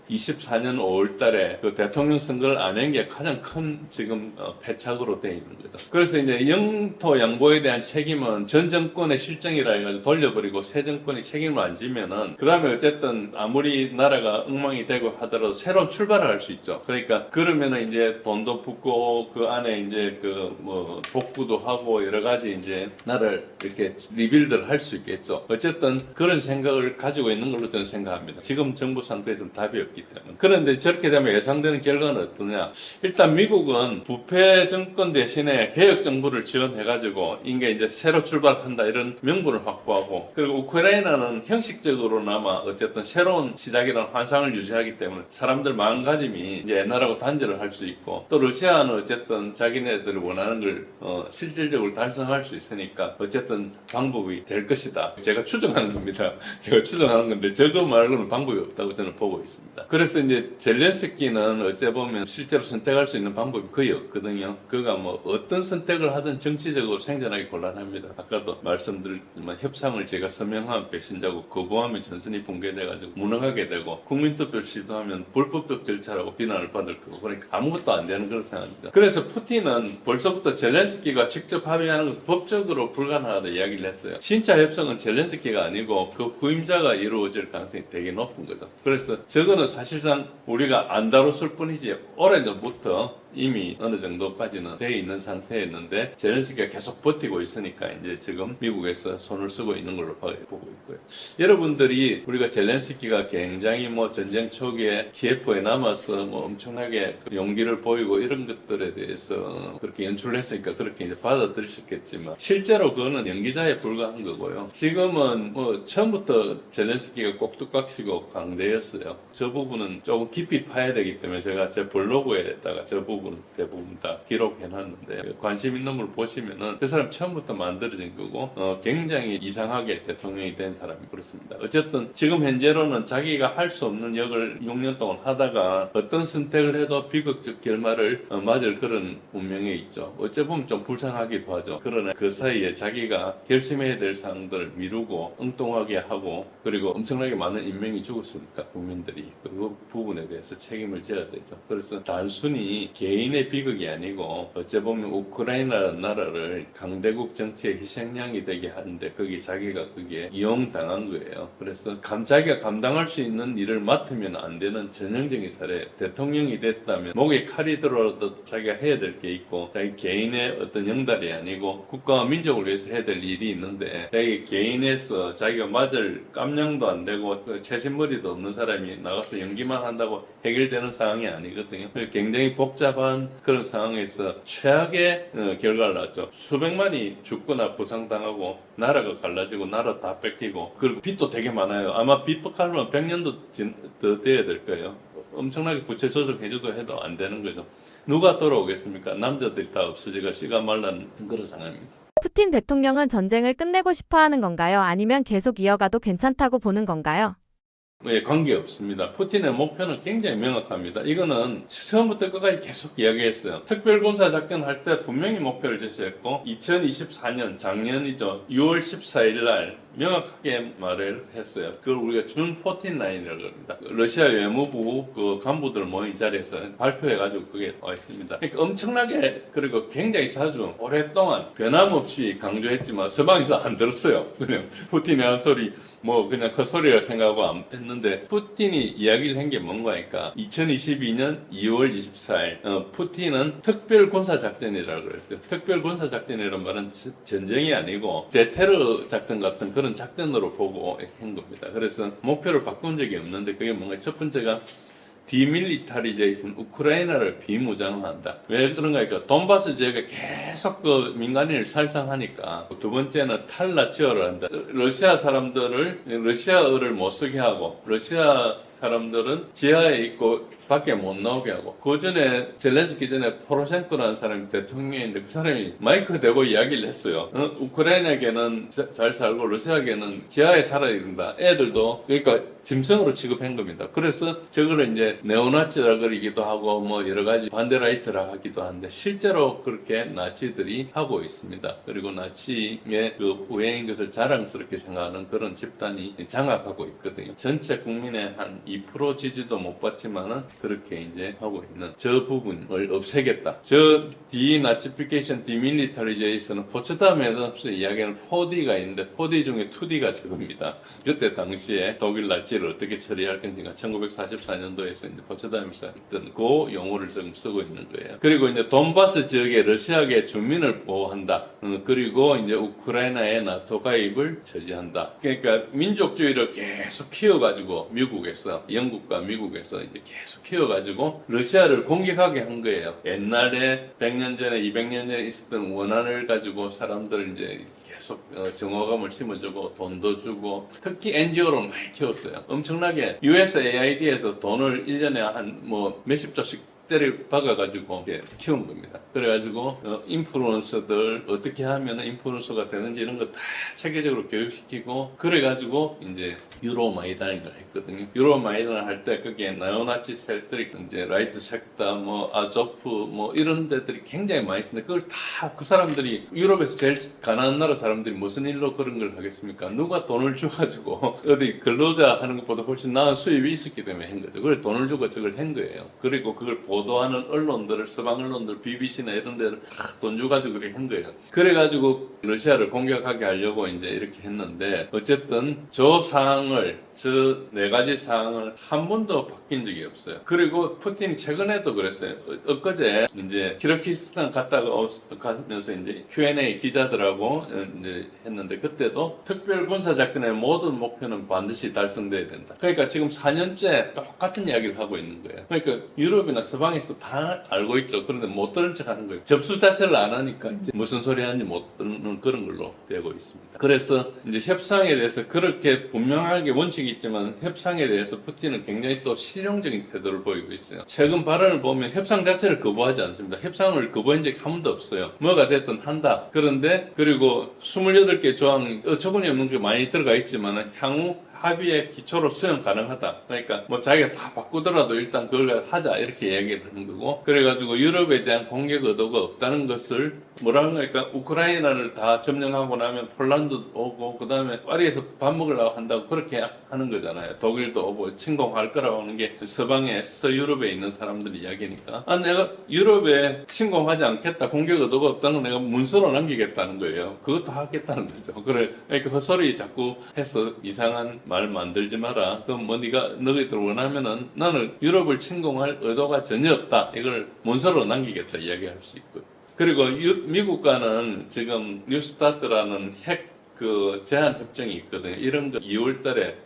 2024년 5월 달에 그 대통령 선거를 안 한 게 가장 큰 지금 패착으로 되어 있는 거죠. 그래서 이제 영토 양보에 대한 책임은 전 정권의 실정이라 해가지고 돌려버리고 새 정권이 책임을 안 지면은 그 다음에 어쨌든 아무리 나라가 엉망이 되고 하더라도 새로운 출발을 할 수 있죠. 그러니까 그러면은 이제 돈도 붓고 그 안에 이제 그 뭐 복구도 하고 여러 가지 이제 나라를 이렇게 리빌드를 할 수 있겠죠. 어쨌든 그런 생각을 가지고 있는 걸로 저는 생각합니다. 지금 정부 상태에서는 답이 없기 때문에. 그런데 저렇게 되면 예상되는 결과는 어떠냐? 일단 미국은 부패 정권 대신에 개혁 정부를 지원해가지고 이게 이제 새로 출발한다 이런 명분을 확보하고 그리고 우크라이나는 형식적으로나마 어쨌든 새로운 시작이라는 환상을 유지하기 때문에 사람들 마음가짐이 이제 옛날하고 단절을 할 수 있고 또 러시아는 어쨌든 자기네들이 원하는 걸 실질적으로 달성할 수 있으니까 어쨌든 방법이 될 것이다. 제가 추정하는 겁니다. 제가 추정하는 건데 저거 말고는 방법이 없다고 저는 보고 있습니다. 그래서 이제 젤렌스키는 어째 보면 실제로 선택할 수 있는 방법이 거의 없거든요. 그가 뭐 어떤 선택을 하든 정치적으로 생존하기 곤란합니다. 아까도 말씀드렸지만 협상을 제가 서명한 배신자고 거부하면 전선이 붕괴돼가지고 무능하게 되고 국민투표 시도하면 불법적 절차라고 비난을 받을 거고 그러니까 아무것도 안 되는 그런 상황입니다. 그래서 푸틴은 벌써부터 젤렌스키가 직접 합의하는 것은 법적으로 불가능하다 이야기를 했어요. 진짜 협상은 젤렌스키가 아니고 그 후임자가 이루어질 가능성이 되게 높은 거죠. 그래서 저거는 사실상 우리가 안 다뤘을 뿐이지 오래전부터 이미 어느 정도까지는 돼 있는 상태였는데 젤렌스키가 계속 버티고 있으니까 이제 지금 미국에서 손을 쓰고 있는 걸로 보고 있고요. 여러분들이 우리가 젤렌스키가 굉장히 뭐 전쟁 초기에 키예프에 남아서 뭐 엄청나게 그 용기를 보이고 이런 것들에 대해서 그렇게 연출을 했으니까 그렇게 이제 받아들이셨겠지만 실제로 그거는 연기자에 불과한 거고요. 지금은 뭐 처음부터 젤렌스키가 꼭두각시고 강대였어요. 저 부분은 조금 깊이 파야 되기 때문에 제가 제 블로그에다가 저 부분 대부분 다 기록해놨는데 관심 있는 걸 보시면은 그 사람 처음부터 만들어진 거고 굉장히 이상하게 대통령이 된 사람이 그렇습니다. 어쨌든 지금 현재로는 자기가 할 수 없는 역을 6년 동안 하다가 어떤 선택을 해도 비극적 결말을 맞을 그런 운명에 있죠. 어째 보면 좀 불쌍하기도 하죠. 그러나 그 사이에 자기가 결심해야 될 사항들을 미루고 엉뚱하게 하고 그리고 엄청나게 많은 인명이 죽었으니까 국민들이 그 부분에 대해서 책임을 져야 되죠. 그래서 단순히 개인의 비극이 아니고 어째 보면 우크라이나라는 나라를 강대국 정치의 희생양이 되게 하는데 거기 자기가 그게 이용당한 거예요. 그래서 자기가 감당할 수 있는 일을 맡으면 안 되는 전형적인 사례. 대통령이 됐다면 목에 칼이 들어도 자기가 해야 될 게 있고 자기 개인의 어떤 영달이 아니고 국가와 민족을 위해서 해야 될 일이 있는데 자기 개인에서 자기가 맞을 깜냥도 안 되고 채신머리도 없는 사람이 나가서 연기만 한다고 해결되는 상황이 아니거든요. 굉장히 복잡한 그런 상황에서 최악의 결과를 낳았죠. 수백만이 죽거나 부상당하고 나라가 갈라지고 나라 다 뺏기고 그리고 빚도 되게 많아요. 아마 빚박하면 100년도 더 돼야 될 거예요. 엄청나게 부채 조정해줘도 해도 안 되는 거죠. 누가 돌아오겠습니까? 남자들이 다 없어지고 씨가 말라는 그런 상황입니다. 푸틴 대통령은 전쟁을 끝내고 싶어 하는 건가요? 아니면 계속 이어가도 괜찮다고 보는 건가요? 예, 관계없습니다. 푸틴의 목표는 굉장히 명확합니다. 이거는 처음부터 끝까지 계속 이야기했어요. 특별군사작전 할 때 분명히 목표를 제시했고 2024년 작년이죠. 6월 14일 날 명확하게 말을 했어요. 그걸 우리가 준 포틴 라인이라고 합니다. 러시아 외무부 그 간부들 모인 자리에서 발표해가지고 그게 와 있습니다. 그러니까 엄청나게 그리고 굉장히 자주 오랫동안 변함없이 강조했지만 서방에서 안 들었어요. 그냥 푸틴의 한 소리 뭐 그냥 헛소리라 생각하고 안 했는데 푸틴이 이야기를 한 게 뭔가 하니까 2022년 2월 24일 푸틴은 특별군사작전이라고 그랬어요. 특별군사작전이라는 말은 전쟁이 아니고 대테러 작전 같은 그런 작전으로 보고 한 겁니다. 그래서 목표를 바꾼 적이 없는데 그게 뭔가 첫 번째가 디밀리타리제이션 우크라이나를 비무장화한다. 왜 그런가 하니까 돈바스 지역에 계속 그 민간인을 살상하니까 두 번째는 탈라치어를 한다. 러시아 사람들을 러시아어를 못 쓰게 하고 러시아 사람들은 지하에 있고 밖에 못 나오게 하고 그 전에 젤렌스키 전에 포로셴코라는 사람이 대통령인데 그 사람이 마이크 대고 이야기를 했어요. 우크라이나에게는 잘 살고 러시아에게는 지하에 살아야 된다. 애들도 그러니까 짐승으로 취급한 겁니다. 그래서 저거를 이제 네오나치라 그러기도 하고 뭐 여러 가지 반데라이트라 하기도 하는데 실제로 그렇게 나치들이 하고 있습니다. 그리고 나치의 그 후예인 것을 자랑스럽게 생각하는 그런 집단이 장악하고 있거든요. 전체 국민의 한 2% 지지도 못 받지만은 그렇게 이제 하고 있는 저 부분을 없애겠다. 저 디나치피케이션, 디밀리터리제이션은 포츠담에서 이야기하는 4D가 있는데 4D 중에 2D가 저겁니다. 그때 당시에 독일 나치를 어떻게 처리할 건지가 1944년도에서 이제 포츠담에서 했던 그 용어를 지금 쓰고 있는 거예요. 그리고 이제 돈바스 지역의 러시아계 주민을 보호한다. 그리고 이제 우크라이나의 나토 가입을 저지한다. 그러니까 민족주의를 계속 키워가지고 미국에서 영국과 미국에서 이제 계속 키워가지고 러시아를 공격하게 한 거예요. 옛날에 100년 전에 200년 전에 있었던 원한을 가지고 사람들을 이제 계속 정화감을 심어주고 돈도 주고 특히 NGO로 많이 키웠어요. 엄청나게 USAID에서 돈을 1년에 한 뭐 몇십 조씩 때를 박아가지고 이제 키운 겁니다. 그래가지고 인플루언서들 어떻게 하면 인플루언서가 되는지 이런 거 다 체계적으로 교육시키고 그래가지고 이제 유로마이단을 했거든요. 유로마이단을 할 때 거기에 나요나치 세력들이 이제 라이트 섹다 뭐 아조프 뭐 이런 데들이 굉장히 많이 있는데 그걸 다 그 사람들이 유럽에서 제일 가난한 나라 사람들이 무슨 일로 그런 걸 하겠습니까? 누가 돈을 줘가지고 어디 근로자 하는 것보다 훨씬 나은 수입이 있었기 때문에 한 거죠. 그래서 돈을 주고 저걸 한 거예요. 그리고 그걸 보도하는 언론들을 서방 언론들 BBC나 이런 데를 돈 주가지고 그렇게 한 거예요. 그래가지고 러시아를 공격하게 하려고 이제 이렇게 했는데 어쨌든 저 네 가지 사항을 한 번도 바뀐 적이 없어요. 그리고 푸틴이 최근에도 그랬어요. 엊그제 이제 키르기스탄 가면서 이제 Q&A 기자들하고 이제 했는데 그때도 특별 군사 작전의 모든 목표는 반드시 달성돼야 된다. 그러니까 지금 4년째 똑같은 이야기를 하고 있는 거예요. 그러니까 유럽이나 서방에서 다 알고 있죠. 그런데 못 들은 척 하는 거예요. 접수 자체를 안 하니까 이제 무슨 소리 하는지 못 듣는 그런 걸로 되고 있습니다. 그래서 이제 협상에 대해서 그렇게 분명하게 원칙이 있지만 협상에 대해서 푸틴은 굉장히 또 실용적인 태도를 보이고 있어요. 최근 발언을 보면 협상 자체를 거부하지 않습니다. 협상을 거부한 적이 한 번도 없어요. 뭐가 됐든 한다. 그런데 그리고 28개 조항 어처구니 없는 게 많이 들어가 있지만 향후 합의의 기초로 수용 가능하다. 그러니까 뭐 자기가 다 바꾸더라도 일단 그걸 하자 이렇게 얘기를 하는 거고 그래가지고 유럽에 대한 공격 의도가 없다는 것을 뭐라는 거니까 우크라이나를 다 점령하고 나면 폴란드 오고 그 다음에 파리에서 밥 먹으려고 한다고 그렇게 하는 거잖아요. 독일도 오고 침공할 거라고 하는 게 서방에 서유럽에 있는 사람들 이야기니까 내가 유럽에 침공하지 않겠다. 공격 의도가 없다는 건 내가 문서로 남기겠다는 거예요. 그것도 하겠다는 거죠. 그러니까 헛소리 자꾸 해서 이상한 말 만들지 마라. 그럼 뭐 너희들 원하면은 나는 유럽을 침공할 의도가 전혀 없다. 이걸 문서로 남기겠다 이야기할 수 있고요. 그리고 미국과는 지금 뉴스타트라는 제한 협정이 있거든요. 이런 거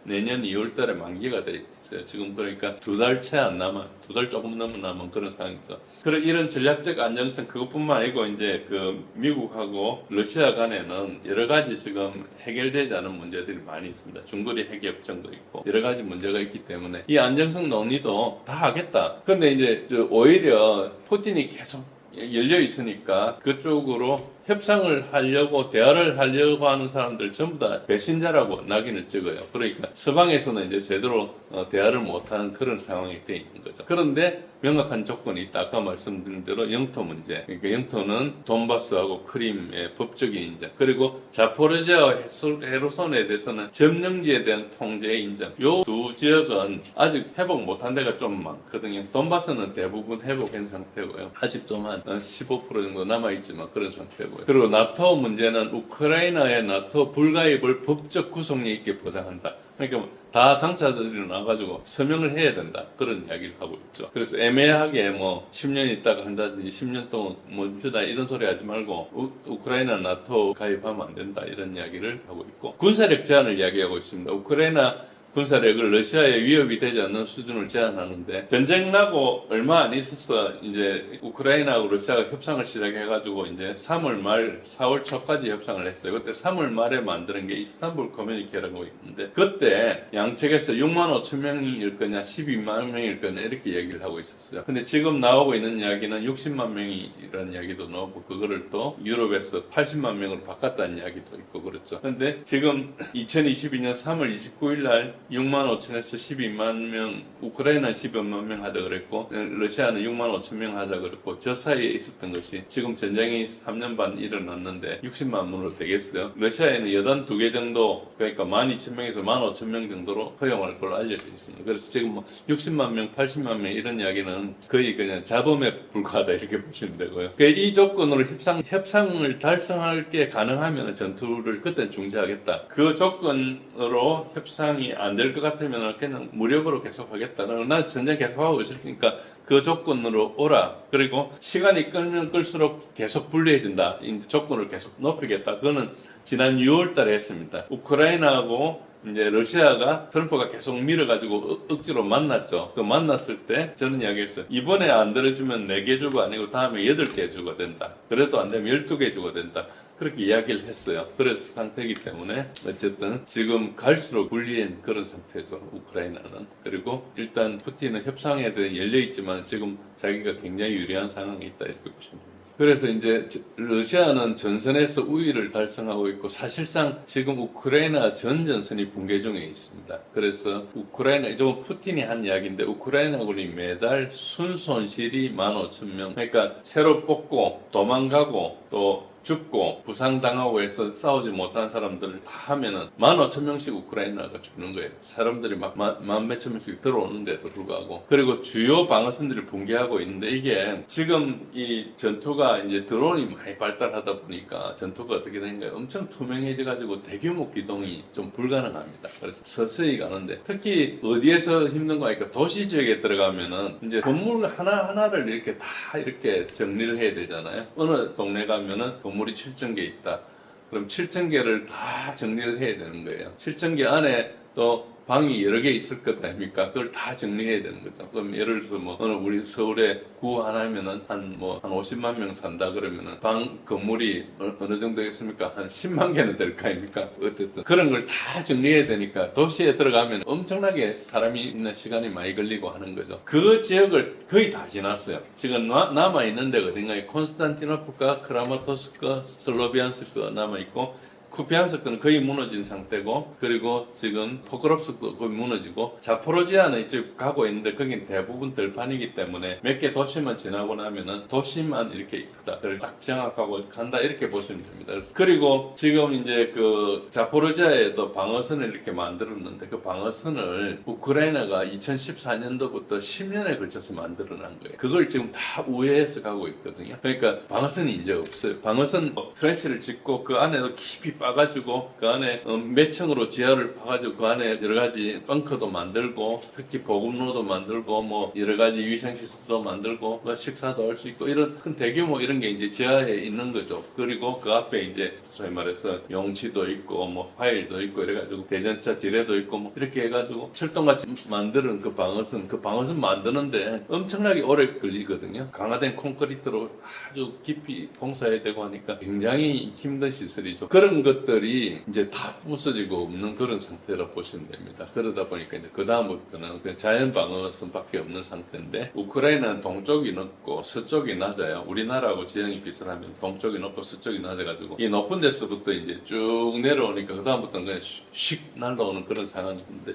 내년 2월 달에 만기가 돼 있어요. 지금 그러니까 2달 채 안 남아, 2달 조금 넘어 남은 그런 상황이죠. 그리고 이런 전략적 안정성 그것뿐만 아니고 이제 미국하고 러시아 간에는 여러 가지 지금 해결되지 않은 문제들이 많이 있습니다. 중거리 핵 협정도 있고 여러 가지 문제가 있기 때문에 이 안정성 논의도 다 하겠다. 근데 이제 오히려 푸틴이 계속 열려 있으니까 그쪽으로 협상을 하려고 대화를 하려고 하는 사람들 전부 다 배신자라고 낙인을 찍어요. 그러니까 서방에서는 이제 제대로 대화를 못하는 그런 상황이 돼 있는 거죠. 그런데 명확한 조건이 있다. 아까 말씀드린 대로 영토 문제. 그러니까 영토는 돈바스하고 크림의 법적인 인정. 그리고 자포르지아와 헤르손에 대해서는 점령지에 대한 통제의 인정. 요 두 지역은 아직 회복 못한 데가 좀 많거든요. 돈바스는 대부분 회복한 상태고요. 아직 좀 한 15% 정도 남아있지만 그런 상태고요. 그리고 나토 문제는 우크라이나의 나토 불가입을 법적 구속력 있게 보장한다. 그러니까 다 당사자들이 나와가지고 서명을 해야 된다. 그런 이야기를 하고 있죠. 그래서 애매하게 10년 있다가 한다든지 10년 동안 멈추다 이런 소리 하지 말고 우크라이나 나토 가입하면 안 된다. 이런 이야기를 하고 있고 군사력 제한을 이야기하고 있습니다. 우크라이나 군사력을 러시아에 위협이 되지 않는 수준을 제한하는데 전쟁 나고 얼마 안 있어서 이제 우크라이나하고 러시아가 협상을 시작해가지고 이제 3월 말 4월 초까지 협상을 했어요. 그때 3월 말에 만드는 게 이스탄불 커뮤니케라고 있는데 그때 양측에서 6만 5천 명일 거냐 12만 명일 거냐 이렇게 얘기를 하고 있었어요. 근데 지금 나오고 있는 이야기는 60만 명이라는 이야기도 나오고 그거를 또 유럽에서 80만 명으로 바꿨다는 이야기도 있고 그렇죠. 근데 지금 2022년 3월 29일 날 6만 5천에서 12만 명, 우크라이나 12만 명 하자 그랬고, 러시아는 6만 5천 명 하자 그랬고, 저 사이에 있었던 것이 지금 전쟁이 3년 반 일어났는데 60만 명으로 되겠어요. 러시아에는 여단 2개 정도, 그러니까 12,000명에서 15,000명 정도로 허용할 걸로 알려져 있습니다. 그래서 지금 60만 명, 80만 명 이런 이야기는 거의 그냥 잡음에 불과하다 이렇게 보시면 되고요. 그러니까 이 조건으로 협상을 달성할 게 가능하면 전투를 그때 중지하겠다. 그 조건으로 협상이 안 될 것 같으면 그냥 무력으로 계속 하겠다. 난 전쟁 계속 하고 있을 테니까 그 조건으로 오라. 그리고 시간이 끌면 끌수록 계속 불리해진다. 이 조건을 계속 높이겠다. 그거는 지난 6월 달에 했습니다. 우크라이나하고 이제 러시아가 트럼프가 계속 밀어가지고 억지로 만났죠. 그 만났을 때 저는 이야기했어요. 이번에 안 들어주면 4개 주고 아니고 다음에 8개 주고 된다. 그래도 안 되면 12개 주고 된다. 그렇게 이야기를 했어요. 그래서 상태이기 때문에 어쨌든 지금 갈수록 불리한 그런 상태죠. 우크라이나는. 그리고 일단 푸틴은 협상에 대해 열려있지만 지금 자기가 굉장히 유리한 상황에 있다 이렇게 보시면 됩니다. 그래서 이제 러시아는 전선에서 우위를 달성하고 있고 사실상 지금 우크라이나 전 전선이 붕괴 중에 있습니다. 그래서 우크라이나, 좀 푸틴이 한 이야기인데 우크라이나군이 매달 순손실이 15,000명. 그러니까 새로 뽑고 도망가고 또 죽고 부상당하고 해서 싸우지 못한 사람들을 다 하면은 15,000명씩 우크라이나가 죽는 거예요. 사람들이 막 만 몇천 명씩 들어오는데도 불구하고. 그리고 주요 방어선들이 붕괴하고 있는데 이게 지금 이 전투가 이제 드론이 많이 발달하다 보니까 전투가 어떻게 되는가요? 엄청 투명해져가지고 대규모 기동이 좀 불가능합니다. 그래서 서서히 가는데 특히 어디에서 힘든 거니까 도시 지역에 들어가면은 이제 건물 하나하나를 이렇게 다 이렇게 정리를 해야 되잖아요. 어느 동네 가면은 건물이 7,000개 있다. 그럼 7,000개를 다 정리를 해야 되는 거예요. 7,000개 안에 또 방이 여러 개 있을 것 아닙니까? 그걸 다 정리해야 되는 거죠. 그럼 예를 들어서 뭐 오늘 우리 서울에 구 하나면은 한 50만 명 산다 그러면은 방 건물이 어느 정도겠습니까? 한 10만 개는 될 거 아닙니까? 어쨌든 그런 걸 다 정리해야 되니까 도시에 들어가면 엄청나게 사람이 있는 시간이 많이 걸리고 하는 거죠. 그 지역을 거의 다 지났어요. 지금 남아 있는 데가 어딘가에 콘스탄티노플과 크라마토스크, 슬로비안스크가 남아 있고 쿠피안스크는 거의 무너진 상태고, 그리고 지금 포크롭스크도 거의 무너지고, 자포로지아는 이제 가고 있는데 거긴 대부분 들판이기 때문에 몇 개 도시만 지나고 나면은 도시만 이렇게 있다. 그걸 딱 정확하고 간다 이렇게 보시면 됩니다. 그리고 지금 이제 그 자포로지아에도 방어선을 이렇게 만들었는데 그 방어선을 우크라이나가 2014년도부터 10년에 걸쳐서 만들어낸 거예요. 그걸 지금 다 우회해서 가고 있거든요. 그러니까 방어선이 이제 없어요. 방어선 트렌치를 짓고 그 안에도 깊이 빠가지고 그 안에 몇 층으로 지하를 파가지고 그 안에 여러 가지 벙커도 만들고 특히 보급로도 만들고 뭐 여러 가지 위생시설도 만들고 뭐 식사도 할 수 있고 이런 큰 대규모 이런 게 이제 지하에 있는 거죠. 그리고 그 앞에 이제 소위 말해서 용치도 있고 뭐 파일도 있고 이래가지고 대전차 지뢰도 있고 뭐 이렇게 해가지고 철동같이 만드는 그 방어선 만드는데 엄청나게 오래 걸리거든요. 강화된 콘크리트로 아주 깊이 봉사해야 되고 하니까 굉장히 힘든 시설이죠. 그런 것들이 이제 다 부서지고 없는 그런 상태로 보시면 됩니다. 그러다 보니까 이제 그 다음부터는 그냥 자연 방어선밖에 없는 상태인데 우크라이나는 동쪽이 높고 서쪽이 낮아요. 우리나라하고 지형이 비슷하면 동쪽이 높고 서쪽이 낮아가지고 이 높은 데서부터 이제 쭉 내려오니까 그 다음부터는 그냥 슉 날라오는 그런 상황인데.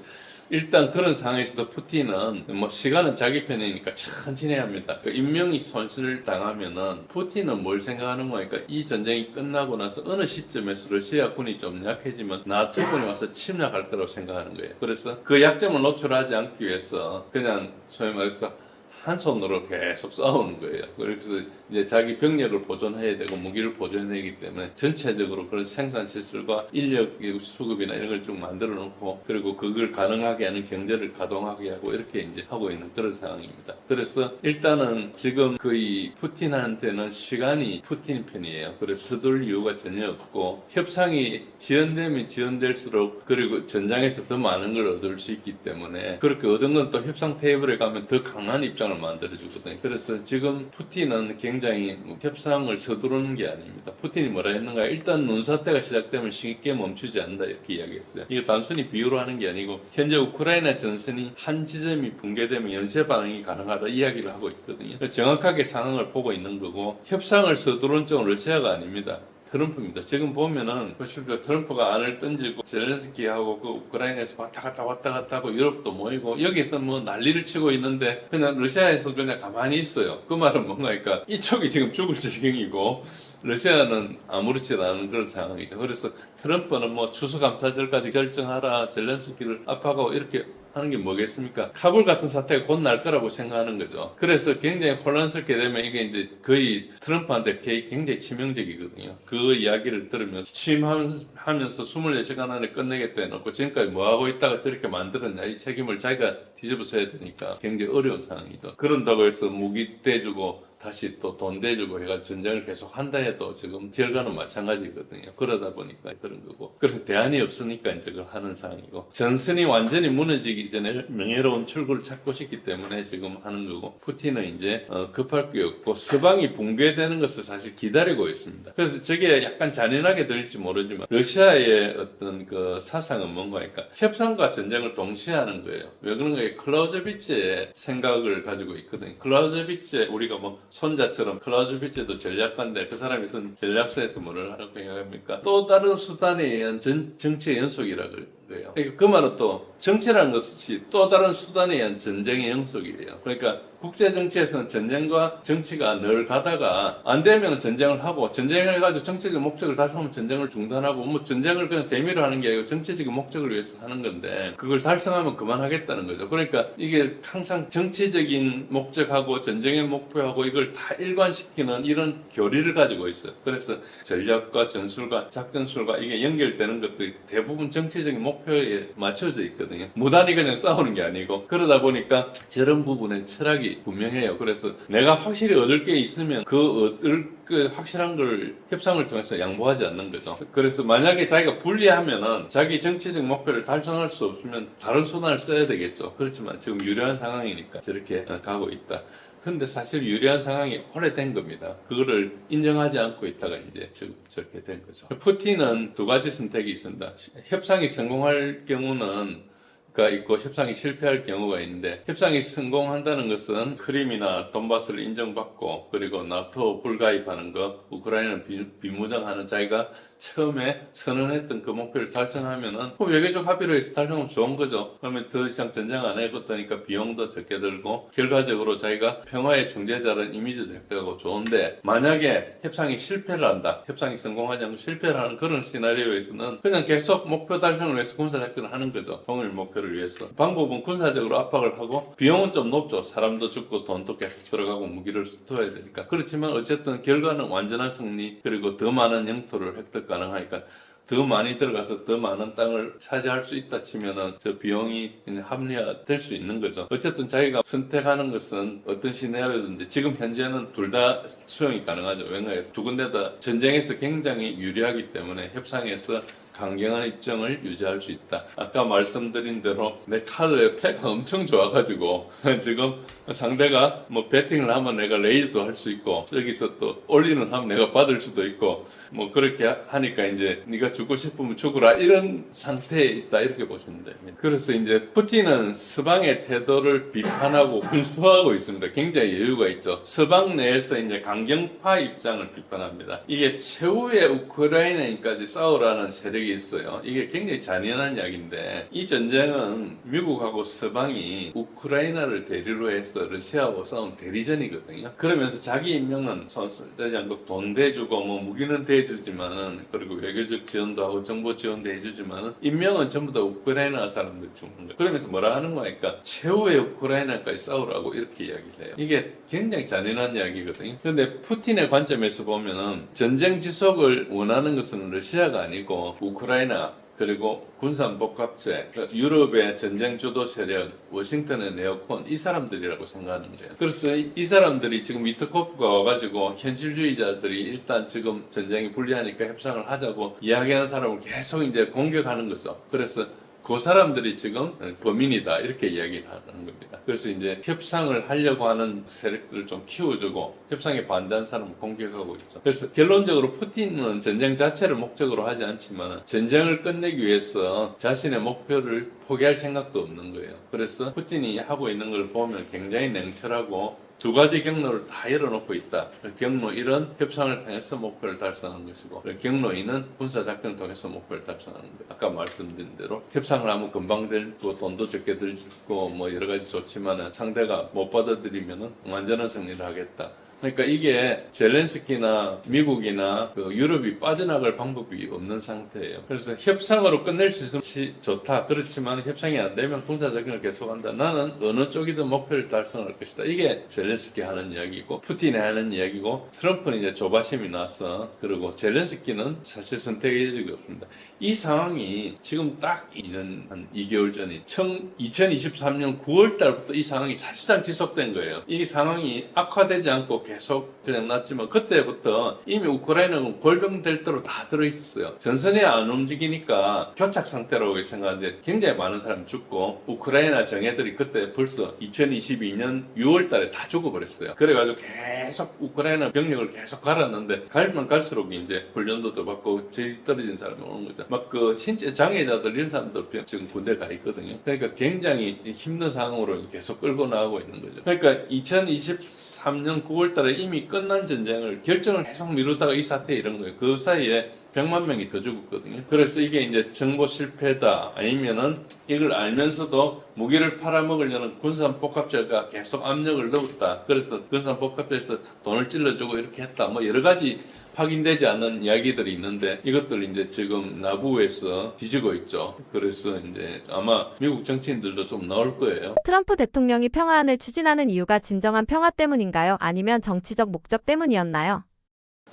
일단 그런 상황에서도 푸틴은 뭐 시간은 자기 편이니까 천천히 합니다. 그 인명이 손실을 당하면은 푸틴은 뭘 생각하는 거니까 이 전쟁이 끝나고 나서 어느 시점에서 러시아군이 좀 약해지면 나토군이 와서 침략할 거라고 생각하는 거예요. 그래서 그 약점을 노출하지 않기 위해서 그냥 소위 말해서 한 손으로 계속 싸우는 거예요. 그래서 이제 자기 병력을 보존해야 되고 무기를 보존해야 되기 때문에 전체적으로 그런 생산 시설과 인력 수급이나 이런 걸 쭉 만들어 놓고 그리고 그걸 가능하게 하는 경제를 가동하게 하고 이렇게 이제 하고 있는 그런 상황입니다. 그래서 일단은 지금 거의 푸틴한테는 시간이 푸틴 편이에요. 그래서 서둘 이유가 전혀 없고 협상이 지연되면 지연될수록 그리고 전장에서 더 많은 걸 얻을 수 있기 때문에 그렇게 얻은 건 또 협상 테이블에 가면 더 강한 입장을 만들어주거든요. 그래서 지금 푸틴은 굉장히 협상을 서두르는 게 아닙니다. 푸틴이 뭐라 했는가? 일단 눈사태가 시작되면 쉽게 멈추지 않는다 이렇게 이야기했어요. 이거 단순히 비유로 하는 게 아니고 현재 우크라이나 전선이 한 지점이 붕괴되면 연쇄 반응이 가능하다 이야기를 하고 있거든요. 정확하게 상황을 보고 있는 거고 협상을 서두른 쪽은 러시아가 아닙니다. 트럼프입니다. 지금 보면은 보십시오. 트럼프가 안을 던지고 젤렌스키하고 그 우크라이나에서 왔다 갔다 하고 유럽도 모이고 여기서 뭐 난리를 치고 있는데 그냥 러시아에서 그냥 가만히 있어요. 그 말은 뭔가 그러니까 이쪽이 지금 죽을 지경이고 러시아는 아무렇지도 않은 그런 상황이죠. 그래서 트럼프는 뭐 추수감사절까지 결정하라 젤렌스키를 압박하고 이렇게 하는 게 뭐겠습니까? 카불 같은 사태가 곧 날 거라고 생각하는 거죠. 그래서 굉장히 혼란스럽게 되면 이게 이제 거의 트럼프한테 굉장히 치명적이거든요. 그 이야기를 들으면 취임하면서 24시간 안에 끝내겠다 해놓고 지금까지 뭐하고 있다가 저렇게 만들었냐 이 책임을 자기가 뒤집어서야 되니까 굉장히 어려운 상황이죠. 그런다고 해서 무기 떼주고 다시 또 돈 대주고 해가지고 전쟁을 계속 한다 해도 지금 결과는 마찬가지거든요. 그러다 보니까 그런 거고. 그래서 대안이 없으니까 이제 그걸 하는 상황이고. 전선이 완전히 무너지기 전에 명예로운 출구를 찾고 싶기 때문에 지금 하는 거고. 푸틴은 이제 급할 게 없고 서방이 붕괴되는 것을 사실 기다리고 있습니다. 그래서 저게 약간 잔인하게 들릴지 모르지만 러시아의 어떤 그 사상은 뭔가니까 협상과 전쟁을 동시에 하는 거예요. 왜 그런가? 클라우제비츠의 생각을 가지고 있거든요. 클라우제비츠 우리가 뭐 손자처럼 클라우즈비츠도 전략가인데 그 사람이 쓴 전략서에서 뭐를 하라고 생각합니까? 또 다른 수단에 의한 정치의 연속이라 그래요. 거예요. 그러니까 그 말은 또 정치라는 것이 또 다른 수단에 의한 전쟁의 영속이에요. 그러니까 국제 정치에서는 전쟁과 정치가 늘 가다가 안 되면 전쟁을 하고 전쟁을 해가지고 정치적 목적을 달성하면 전쟁을 중단하고 뭐 전쟁을 그냥 재미로 하는 게 아니고 정치적인 목적을 위해서 하는 건데 그걸 달성하면 그만하겠다는 거죠. 그러니까 이게 항상 정치적인 목적하고 전쟁의 목표하고 이걸 다 일관시키는 이런 교리를 가지고 있어요. 그래서 전략과 전술과 작전술과 이게 연결되는 것들이 대부분 정치적인 목표에 맞춰져 있거든요. 무단히 그냥 싸우는 게 아니고 그러다 보니까 저런 부분의 철학이 분명해요. 그래서 내가 확실히 얻을 게 있으면 그 얻을 그 확실한 걸 협상을 통해서 양보하지 않는 거죠. 그래서 만약에 자기가 불리하면은 자기 정치적 목표를 달성할 수 없으면 다른 수단을 써야 되겠죠. 그렇지만 지금 유리한 상황이니까 저렇게 가고 있다. 근데 사실 유리한 상황이 오래된 겁니다. 그거를 인정하지 않고 있다가 이제 지금 저렇게 된 거죠. 푸틴은 두 가지 선택이 있습니다. 협상이 성공할 경우는 가 있고 협상이 실패할 경우가 있는데 협상이 성공한다는 것은 크림이나 돈바스를 인정받고 그리고 나토 불가입하는 거 우크라이나는 비무장하는 자기가 처음에 선언했던 그 목표를 달성하면은 외교적 합의로 해서 달성하면 좋은 거죠. 그러면 더 이상 전쟁 안 해봤다니까 비용도 적게 들고 결과적으로 자기가 평화의 중재자라는 이미지도 획득하고 좋은데 만약에 협상이 실패를 한다. 협상이 성공하지 않고 실패를 하는 그런 시나리오에서는 그냥 계속 목표 달성을 위해서 군사작전을 하는 거죠. 통일 목표를 위해서. 방법은 군사적으로 압박을 하고 비용은 좀 높죠. 사람도 죽고 돈도 계속 들어가고 무기를 스토어해야 되니까. 그렇지만 어쨌든 결과는 완전한 승리 그리고 더 많은 영토를 획득 가능하니까 더 많이 들어가서 더 많은 땅을 차지할 수 있다 치면은 저 비용이 합리화될 수 있는 거죠. 어쨌든 자기가 선택하는 것은 어떤 시나리오든지 지금 현재는 둘 다 수용이 가능하죠. 왜냐하면 두 군데 다 전쟁에서 굉장히 유리하기 때문에 협상에서 강경한 입장을 유지할 수 있다. 아까 말씀드린 대로 내 카드의 패가 엄청 좋아가지고 지금 상대가 뭐 배팅을 하면 내가 레이즈도 할 수 있고 여기서 또 올리는 하면 내가 받을 수도 있고 뭐 그렇게 하니까 이제 네가 죽고 싶으면 죽으라 이런 상태에 있다 이렇게 보시면 됩니다. 그래서 이제 푸틴은 서방의 태도를 비판하고 훈수하고 있습니다. 굉장히 여유가 있죠. 서방 내에서 이제 강경파 입장을 비판합니다. 이게 최후의 우크라이나인까지 싸우라는 세력이 있어요. 이게 굉장히 잔인한 이야기인데 이 전쟁은 미국하고 서방이 우크라이나를 대리로 해서 러시아하고 싸운 대리전이거든요. 그러면서 자기 인명은 손쓸 않고 돈 대주고 뭐 무기는 대주지만은 그리고 외교적 지원도 하고 정보 지원도 해주지만은 인명은 전부 다 우크라이나 사람들 죽는 거예요. 그러면서 뭐라 하는 거니까 최후의 우크라이나까지 싸우라고 이렇게 이야기를 해요. 이게 굉장히 잔인한 이야기거든요. 그런데 푸틴의 관점에서 보면은 전쟁 지속을 원하는 것은 러시아가 아니고 우크라이나 그리고 군산복합체, 유럽의 전쟁 주도 세력, 워싱턴의 네오콘 이 사람들이라고 생각하는 거예요. 그래서 이 사람들이 지금 위트코프가 와가지고 현실주의자들이 일단 지금 전쟁이 불리하니까 협상을 하자고 이야기하는 사람을 계속 이제 공격하는 거죠. 그래서 그 사람들이 지금 범인이다 이렇게 이야기를 하는 겁니다. 그래서 이제 협상을 하려고 하는 세력들을 좀 키워주고 협상에 반대하는 사람을 공격하고 있죠. 그래서 결론적으로 푸틴은 전쟁 자체를 목적으로 하지 않지만 전쟁을 끝내기 위해서 자신의 목표를 포기할 생각도 없는 거예요. 그래서 푸틴이 하고 있는 걸 보면 굉장히 냉철하고 두 가지 경로를 다 열어놓고 있다. 경로 1은 협상을 통해서 목표를 달성하는 것이고 경로 2는 군사작전을 통해서 목표를 달성하는 것. 아까 말씀드린 대로 협상을 하면 금방 되고 돈도 적게 들고 뭐 여러 가지 좋지만 상대가 못 받아들이면 완전한 승리를 하겠다. 그러니까 이게 젤렌스키나 미국이나 그 유럽이 빠져나갈 방법이 없는 상태예요. 그래서 협상으로 끝낼 수 있으면 좋다. 그렇지만 협상이 안 되면 군사작전을 계속한다. 나는 어느 쪽이든 목표를 달성할 것이다. 이게 젤렌스키 하는 이야기고 푸틴이 하는 이야기고 트럼프는 이제 조바심이 나서 그리고 젤렌스키는 사실 선택의 여지가 없습니다. 이 상황이 지금 딱 2년 한 2개월 전이 2023년 9월 달부터 이 상황이 사실상 지속된 거예요. 이 상황이 악화되지 않고 계속 그냥 났지만 그때부터 이미 우크라이나는 골병될 대로 다 들어있었어요. 전선이 안 움직이니까 교착 상태라고 생각하는데 굉장히 많은 사람이 죽고 우크라이나 정예들이 그때 벌써 2022년 6월 달에 다 죽어버렸어요. 그래가지고 계속 우크라이나 병력을 계속 갈았는데 갈면 갈수록 이제 훈련도 더 받고 제일 떨어진 사람이 오는 거죠. 막 그 신체 장애자들 이런 사람들 지금 군대 가 있거든요. 그러니까 굉장히 힘든 상황으로 계속 끌고 나가고 있는 거죠. 그러니까 2023년 9월 달에 이미 끝난 전쟁을 결정을 계속 미루다가 이 사태에 이런 거예요. 그 사이에 100만 명이 더 죽었거든요. 그래서 이게 이제 정보 실패다 아니면은 이걸 알면서도 무기를 팔아먹으려는 군산복합체가 계속 압력을 넣었다. 그래서 군산복합체에서 돈을 찔러주고 이렇게 했다. 뭐 여러 가지 확인되지 않은 이야기들이 있는데 이것들 이제 지금 나부에서 뒤지고 있죠. 그래서 이제 아마 미국 정치인들도 좀 나올 거예요. 트럼프 대통령이 평화안을 추진하는 이유가 진정한 평화 때문인가요? 아니면 정치적 목적 때문이었나요?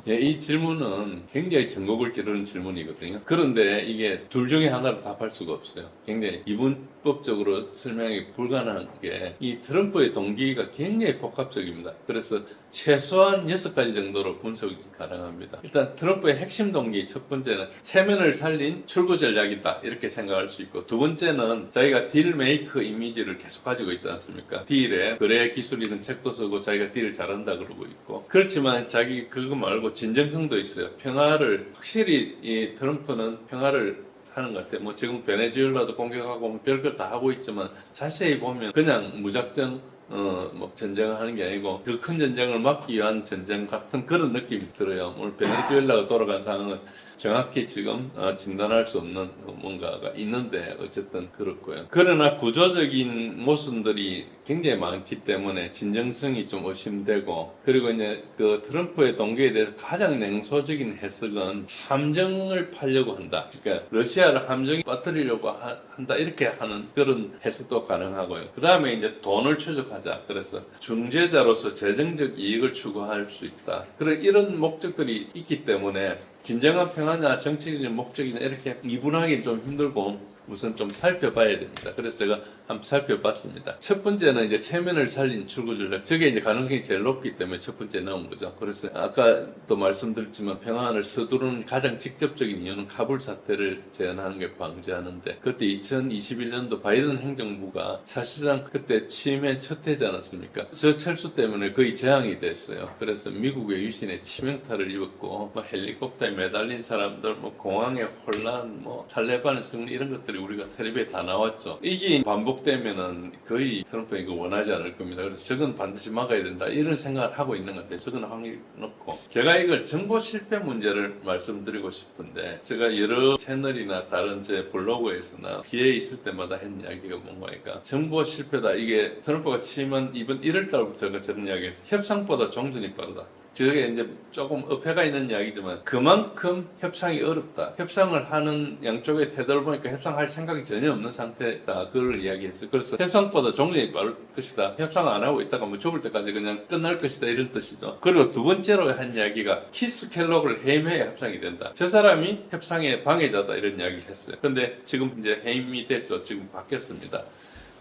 예, 이 질문은 굉장히 전곡을 찌르는 질문이거든요. 그런데 이게 둘 중에 하나를 답할 수가 없어요. 굉장히 이분법적으로 설명이 불가능한 게 이 트럼프의 동기가 굉장히 복합적입니다. 그래서 최소한 6가지 정도로 분석이 가능합니다. 일단 트럼프의 핵심 동기 첫 번째는 체면을 살린 출구 전략이다 이렇게 생각할 수 있고, 두 번째는 자기가 딜 메이커 이미지를 계속 가지고 있지 않습니까? 딜에 거래 기술이든 책도 쓰고 자기가 딜을 잘한다 그러고 있고, 그렇지만 자기 그거 말고 진정성도 있어요. 평화를 확실히 이 트럼프는 평화를 하는 것 같아요. 뭐 지금 베네수엘라도 공격하고 뭐 별걸 다 하고 있지만 자세히 보면 그냥 무작정 뭐 전쟁을 하는 게 아니고 그 큰 전쟁을 막기 위한 전쟁 같은 그런 느낌이 들어요. 오늘 베네수엘라가 돌아간 상황은 정확히 지금 진단할 수 없는 뭔가가 있는데 어쨌든 그렇고요. 그러나 구조적인 모순들이 굉장히 많기 때문에 진정성이 좀 의심되고, 그리고 이제 그 트럼프의 동기에 대해서 가장 냉소적인 해석은 함정을 팔려고 한다. 그러니까 러시아를 함정에 빠뜨리려고 한다 이렇게 하는 그런 해석도 가능하고요. 그 다음에 이제 돈을 추적하자. 그래서 중재자로서 재정적 이익을 추구할 수 있다. 그런 이런 목적들이 있기 때문에 진정한 평화나 정치적인 목적이나 이렇게 이분하기 좀 힘들고 우선 좀 살펴봐야 됩니다. 그래서 제가 한번 살펴봤습니다. 첫 번째는 이제 체면을 살린 출구 전략. 저게 이제 가능성이 제일 높기 때문에 첫 번째 나온 거죠. 그래서 아까도 말씀드렸지만 평화안을 서두르는 가장 직접적인 이유는 카불 사태를 재현하는 게 방지하는데, 그때 2021년도 바이든 행정부가 사실상 그때 취임의 첫 해지 않았습니까? 저 철수 때문에 거의 재앙이 됐어요. 그래서 미국의 유신에 치명타를 입었고, 뭐 헬리콥터에 매달린 사람들, 뭐 공항의 혼란, 뭐 탈레반의 승리 이런 것들이 우리가 텔레비에 다 나왔죠. 이게 반복되면은 거의 트럼프가 이거 원하지 않을 겁니다. 그래서 저건 반드시 막아야 된다 이런 생각을 하고 있는 것 같아요. 저건 확률이 높고, 제가 이걸 정보 실패 문제를 말씀드리고 싶은데, 제가 여러 채널이나 다른 제 블로그에서나 기회 있을 때마다 한 이야기가 뭔가니까 정보 실패다. 이게 트럼프가 취임한 이번 1월 달부터 저런 이야기에서 협상보다 종전이 빠르다. 저게 이제 조금 어폐가 있는 이야기지만 그만큼 협상이 어렵다. 협상을 하는 양쪽의 태도를 보니까 협상할 생각이 전혀 없는 상태다. 그걸 이야기했어요. 그래서 협상보다 종전이 빠를 것이다. 협상 안 하고 있다가 뭐 죽을 때까지 그냥 끝날 것이다. 이런 뜻이죠. 그리고 두 번째로 한 이야기가 키스 켈록을 해임해야 협상이 된다. 저 사람이 협상의 방해자다. 이런 이야기를 했어요. 근데 지금 이제 해임이 됐죠. 지금 바뀌었습니다.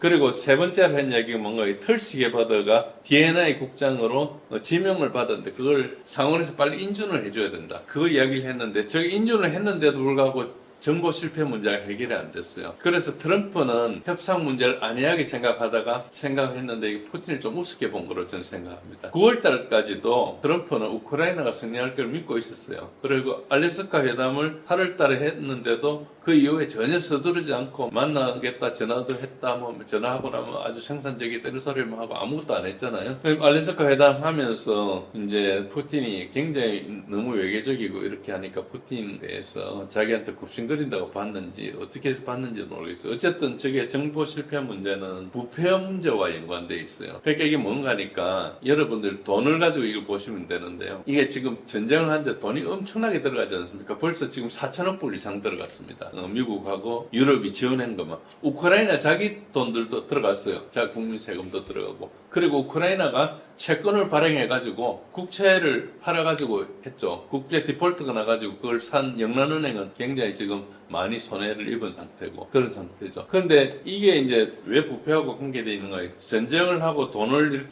그리고 세 번째로 한 이야기가 뭔가, 털시 게바더가 D&I 국장으로 지명을 받았는데 그걸 상원에서 빨리 인준을 해줘야 된다. 그거 이야기를 했는데, 저게 인준을 했는데도 불구하고 정보 실패 문제가 해결이 안 됐어요. 그래서 트럼프는 협상 문제를 안이하게 생각했는데 푸틴을 좀 우습게 본 거로 저는 생각합니다. 9월 달까지도 트럼프는 우크라이나가 승리할 걸 믿고 있었어요. 그리고 알래스카 회담을 8월 달에 했는데도 그 이후에 전혀 서두르지 않고 만나겠다 전화도 했다, 뭐 전화하고 나면 아주 생산적이다 이런 소리만 하고 아무것도 안 했잖아요. 알래스카 회담 하면서 이제 푸틴이 굉장히 너무 외교적이고 이렇게 하니까 푸틴에 대해서 자기한테 굽신거린다고 봤는지 어떻게 해서 봤는지 모르겠어요. 어쨌든 저게 정보 실패 문제는 부패 문제와 연관돼 있어요. 그러니까 이게 뭔가니까 여러분들 돈을 가지고 이걸 보시면 되는데요. 이게 지금 전쟁을 하는데 돈이 엄청나게 들어가지 않습니까? 벌써 지금 4천억 불 이상 들어갔습니다. 미국하고 유럽이 지원한 것만. 우크라이나 자기 돈들도 들어갔어요. 자기 국민 세금도 들어가고. 그리고 우크라이나가 채권을 발행해가지고 국채를 팔아가지고 했죠. 국제 디폴트가 나가지고 그걸 산 영란은행은 굉장히 지금 많이 손해를 입은 상태고 그런 상태죠. 그런데 이게 이제 왜 부패하고 관계되어 있는가? 전쟁을 하고 돈을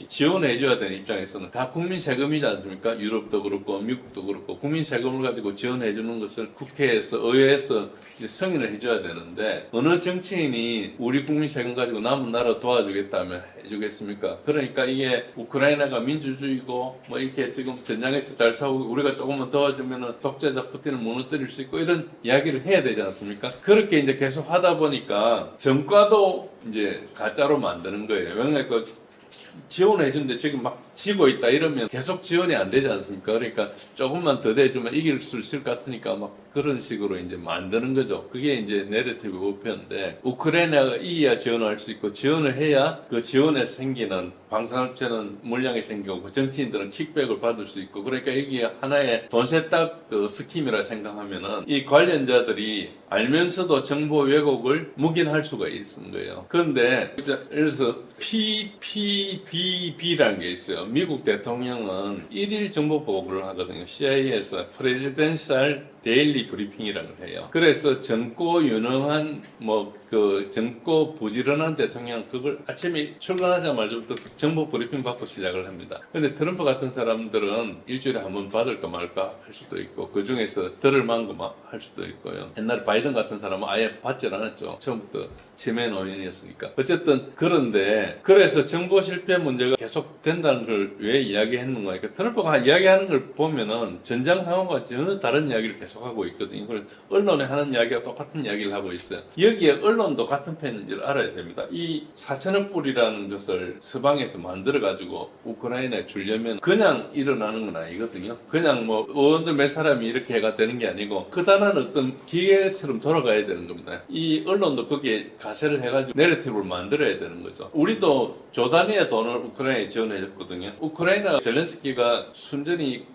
지원해줘야 되는 입장에서는 다 국민 세금이지 않습니까? 유럽도 그렇고 미국도 그렇고 국민 세금을 가지고 지원해주는 것을 국회에서 의회에서 이제 승인을 해줘야 되는데, 어느 정치인이 우리 국민 세금 가지고 남은 나라 도와주겠다면 해주겠습니까? 그러니까 이게 우크라이나가 민주주의고 뭐 이렇게 지금 전장에서 잘 싸우고 우리가 조금만 도와주면은 독재자 푸틴을 무너뜨릴 수 있고 이런 이야기를 해야 되지 않습니까? 그렇게 이제 계속 하다 보니까 정과도 이제 가짜로 만드는 거예요. 왜냐하면 지원해 주는데 지금 막 지고 있다 이러면 계속 지원이 안 되지 않습니까? 그러니까 조금만 더 대주면 이길 수 있을 것 같으니까 막 그런 식으로 이제 만드는 거죠. 그게 이제 내러티브 우표인데 우크라이나가 이겨야 지원할 수 있고 지원을 해야 그 지원에서 생기는 방산업체는 물량이 생기고 그 정치인들은 킥백을 받을 수 있고 그러니까 이게 하나의 돈세탁 그 스킴이라 생각하면은 이 관련자들이 알면서도 정보 왜곡을 묵인할 수가 있는 거예요. 그런데 예를 들어서 PPDB라는 게 있어요. 미국 대통령은 일일 정보 보고를 하거든요. CIA에서 Presidential Daily Briefing이라는 걸 해요. 그래서 젊고 유능한 그 젊고 부지런한 대통령 그걸 아침에 출근하자마자부터 정보 브리핑 받고 시작을 합니다. 근데 트럼프 같은 사람들은 일주일에 한 번 받을까 말까 할 수도 있고 그 중에서 들을 만큼 할 수도 있고요. 옛날에 바이든 같은 사람은 아예 받질 않았죠. 처음부터 치매 노인이었으니까. 어쨌든 그런데 그래서 정보 실패 문제가 계속 된다는 걸 왜 이야기했는가 하니까 트럼프가 이야기하는 걸 보면은 전장 상황과 전혀 다른 이야기를 계속하고 있거든요. 그래서 언론에 하는 이야기와 똑같은 이야기를 하고 있어요. 여기에 언론도 같은 편인지를 알아야 됩니다. 이 4천억 불이라는 것을 서방에서 만들어가지고 우크라이나에 주려면 그냥 일어나는 건 아니거든요. 그냥 의원들 몇 사람이 이렇게 해가 되는 게 아니고 커다란 어떤 기계처럼 돌아가야 되는 겁니다. 이 언론도 거기에 가세를 해가지고 내러티브를 만들어야 되는 거죠. 우리도 조 단위의 돈을 우크라이나에 지원해줬거든요. 우크라이나 젤렌스키가 순전히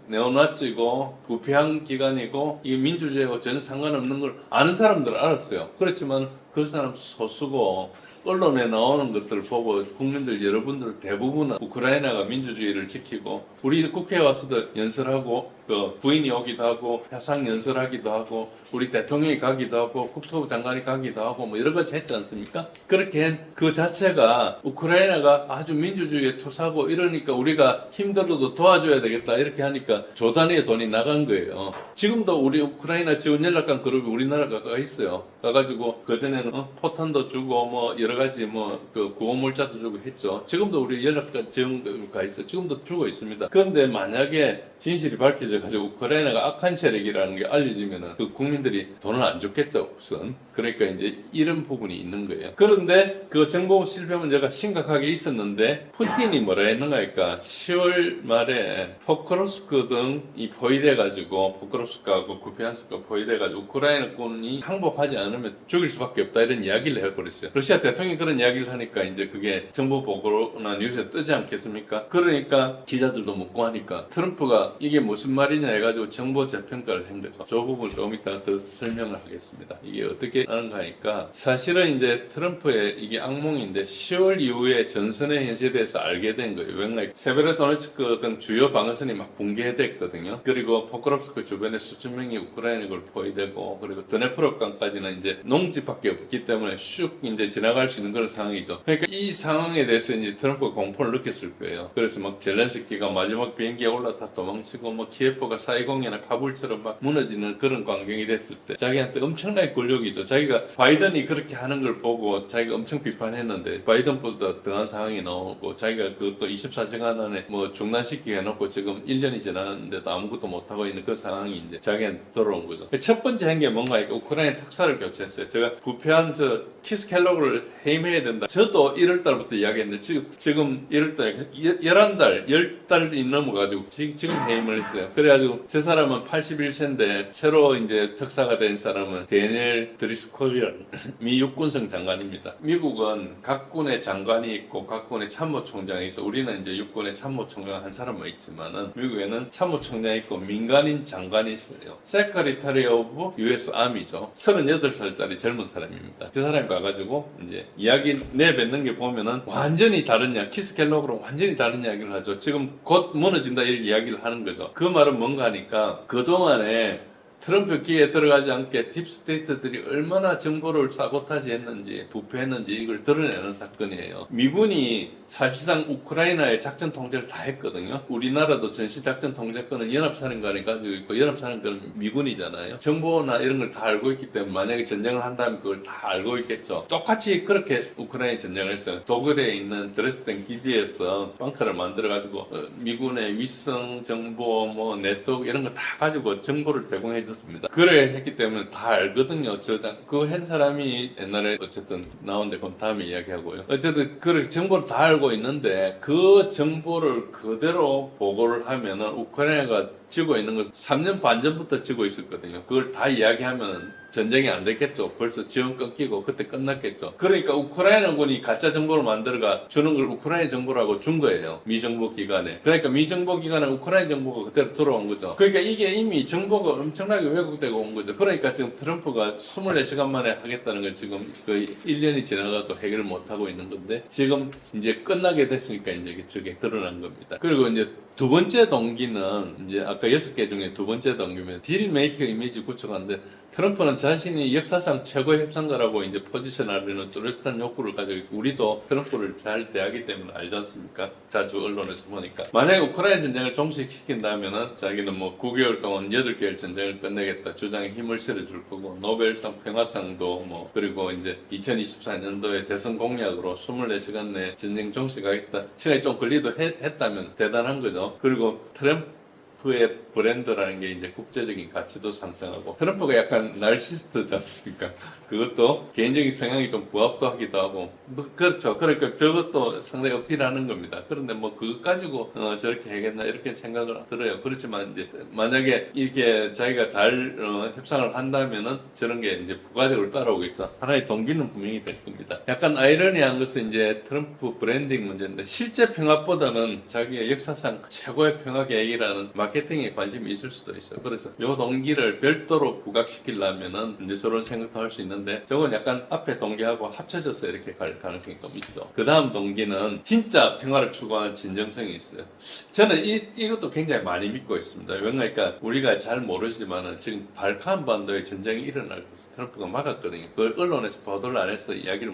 네오나치고 부패한 기관이고 이 민주주의하고 전혀 상관없는 걸 아는 사람들은 알았어요. 그렇지만 그 사람 소수고 언론에 나오는 것들을 보고 국민들 여러분들 대부분은 우크라이나가 민주주의를 지키고 우리 국회에 와서도 연설하고 그 부인이 오기도 하고 해상 연설하기도 하고 우리 대통령이 가기도 하고 국토부 장관이 가기도 하고 뭐 여러 가지 했지 않습니까? 그렇게 한 그 자체가 우크라이나가 아주 민주주의에 투사고 이러니까 우리가 힘들어도 도와줘야 되겠다 이렇게 하니까 조 단위의 돈이 나간 거예요. 지금도 우리 우크라이나 지원 연락관 그룹이 우리나라가 있어요. 가가지고 그전에는 포탄도 주고 뭐 여러 가지 그 구호물자도 주고 했죠. 지금도 우리 연락관 지원가 있어요. 지금도 주고 있습니다. 그런데 만약에 진실이 밝혀져가지고 우크라이나가 악한 세력이라는 게 알려지면은 그 국민들이 돈을 안 줬겠죠, 우선. 그러니까 이제 이런 부분이 있는 거예요. 그런데 그 정보 실패 문제가 심각하게 있었는데 푸틴이 뭐라 했는가 하니까 10월 말에 포크로스크 등이 포위돼가지고 포크로스크하고 쿠피안스크가 포위돼가지고 우크라이나군이 항복하지 않으면 죽일 수밖에 없다 이런 이야기를 해버렸어요. 러시아 대통령이 그런 이야기를 하니까 이제 그게 정보 보고나 뉴스에 뜨지 않겠습니까? 그러니까 기자들도 묻고 하니까 트럼프가 이게 무슨 말이냐 해가지고 정보 재평가를 한 거죠. 저 부분 조금 이따 더 설명을 하겠습니다. 이게 어떻게 하는가 하니까 사실은 이제 트럼프의 이게 악몽인데 10월 이후에 전선의 현실에 대해서 알게 된 거예요. 왜냐면 세베로도네츠크 등 주요 방어선이 막 붕괴됐거든요. 그리고 포크롭스크 주변에 수천 명이 우크라이나군을 포위되고 그리고 드네프로강까지는 이제 농지밖에 없기 때문에 슉 이제 지나갈 수 있는 그런 상황이죠. 그러니까 이 상황에 대해서 이제 트럼프가 공포를 느꼈을 거예요. 그래서 막 젤렌스키가 마지막 비행기에 올라타 도망치고 뭐 키예프가 사이공이나 카불처럼 막 무너지는 그런 광경이 됐을 때 자기한테 엄청나게 권력이죠. 자기가 바이든이 그렇게 하는 걸 보고 자기가 엄청 비판했는데 바이든보다 더한 상황이 나오고 자기가 그것도 24시간 안에 뭐 중단시키게 해놓고 지금 1년이 지났는데도 아무것도 못하고 있는 그 상황이 이제 자기한테 돌아온 거죠. 첫 번째 한 게 뭔가 하니까 우크라이나 특사를 교체했어요. 제가 부패한 키스 켈로그를 해임해야 된다. 저도 1월 달부터 이야기했는데 지금 1월 달 11달 10달이 넘어가지고 지금 해임을 했어요. 그래가지고 저 사람은 81세인데 새로 이제 특사가 된 사람은 데니엘 드리스콜이라는 미 육군성 장관입니다. 미국은 각 군의 장관이 있고 각 군의 참모총장이 있어. 우리는 이제 육군의 참모총장 한 사람만 있지만은 미국에는 참모총장이 있고 민간인 장관이 있어요. 세크리터리 오브 US 아미죠. 38살짜리 젊은 사람입니다. 저 사람이 가가지고 이제 이야기 내뱉는 게 보면은 완전히 다른 키스 켈로그랑 완전히 다른 이야기를 하죠. 지금 곧 무너진다 이런 이야기를 하는 거죠. 그 말은 뭔가 하니까 그동안에 트럼프 기에 들어가지 않게 딥스테이트들이 얼마나 정보를 사보타지 했는지 부패했는지 이걸 드러내는 사건이에요. 미군이 사실상 우크라이나의 작전 통제를 다 했거든요. 우리나라도 전시작전 통제권은 연합사령관이 가지고 있고 연합사령관은 미군이잖아요. 정보나 이런 걸 다 알고 있기 때문에 만약에 전쟁을 한다면 그걸 다 알고 있겠죠. 똑같이 그렇게 우크라이나 전쟁을 했어요. 독일에 있는 드레스덴 기지에서 벙커를 만들어가지고 미군의 위성 정보, 네트워크 이런 거 다 가지고 정보를 제공해 준 해줬습니다. 그래 했기 때문에 다 알거든요. 그거 한 사람이 옛날에 어쨌든 나온데 그건 다음에 이야기하고요. 어쨌든 그 정보를 다 알고 있는데 그 정보를 그대로 보고를 하면은 우크라이나가 지고 있는 걸 3년 반 전부터 지고 있었거든요. 그걸 다 이야기하면 전쟁이 안 됐겠죠. 벌써 지원 끊기고 그때 끝났겠죠. 그러니까 우크라이나군이 가짜 정보를 만들어가 주는 걸 우크라이나 정보라고 준 거예요. 미 정보 기관에. 그러니까 미 정보 기관에 우크라이나 정보가 그대로 돌아온 거죠. 그러니까 이게 이미 정보가 엄청나게 왜곡되고 온 거죠. 그러니까 지금 트럼프가 24시간 만에 하겠다는 걸 지금 거의 1년이 지나가도 해결을 못 하고 있는 건데 지금 이제 끝나게 됐으니까 이제 저게 드러난 겁니다. 그리고 이제 두 번째 동기는 이제 아까 6개 중에 두 번째 동기면 딜메이커 이미지 구축하는데 트럼프는 자신이 역사상 최고의 협상가라고 이제 포지션하려는 뚜렷한 욕구를 가지고 있고 우리도 트럼프를 잘 대하기 때문에 알지 않습니까? 자주 언론에서 보니까. 만약에 우크라이나 전쟁을 종식시킨다면은 자기는 뭐 9개월 동안 8개월 전쟁을 끝내겠다 주장에 힘을 실어줄 거고 노벨상 평화상도 뭐 그리고 이제 2024년도에 대선 공약으로 24시간 내에 전쟁 종식하겠다. 시간이 좀 걸리도 했다면 대단한 거죠. 그리고 트럼프의 브랜드라는 게 이제 국제적인 가치도 상승하고 트럼프가 약간 날시스트지 않습니까? 그것도 개인적인 성향이 좀 부합도 하기도 하고 뭐 그렇죠. 그러니까 그것도 상당히 어필하는 겁니다. 그런데 뭐 그것 가지고 저렇게 해야겠나 이렇게 생각을 들어요. 그렇지만 이제 만약에 이렇게 자기가 잘 협상을 한다면은 저런 게 이제 부가적으로 따라오겠다. 하나의 동기는 분명히 될 겁니다. 약간 아이러니한 것은 이제 트럼프 브랜딩 문제인데 실제 평화보다는 자기의 역사상 최고의 평화 계획이라는 마케팅에 관심이 있을 수도 있어요. 그래서 요 동기를 별도로 부각시키려면은 이제 저런 생각도 할 수 있는데 저건 약간 앞에 동기하고 합쳐져서 이렇게 갈 가능성이 좀 있죠. 그 다음 동기는 진짜 평화를 추구하는 진정성이 있어요. 저는 이것도 굉장히 많이 믿고 있습니다. 왜냐니까 우리가 잘 모르지만은 지금 발칸 반도에 전쟁이 일어날 것을 트럼프가 막았거든요. 그걸 언론에서 보도를 안 해서 이야기를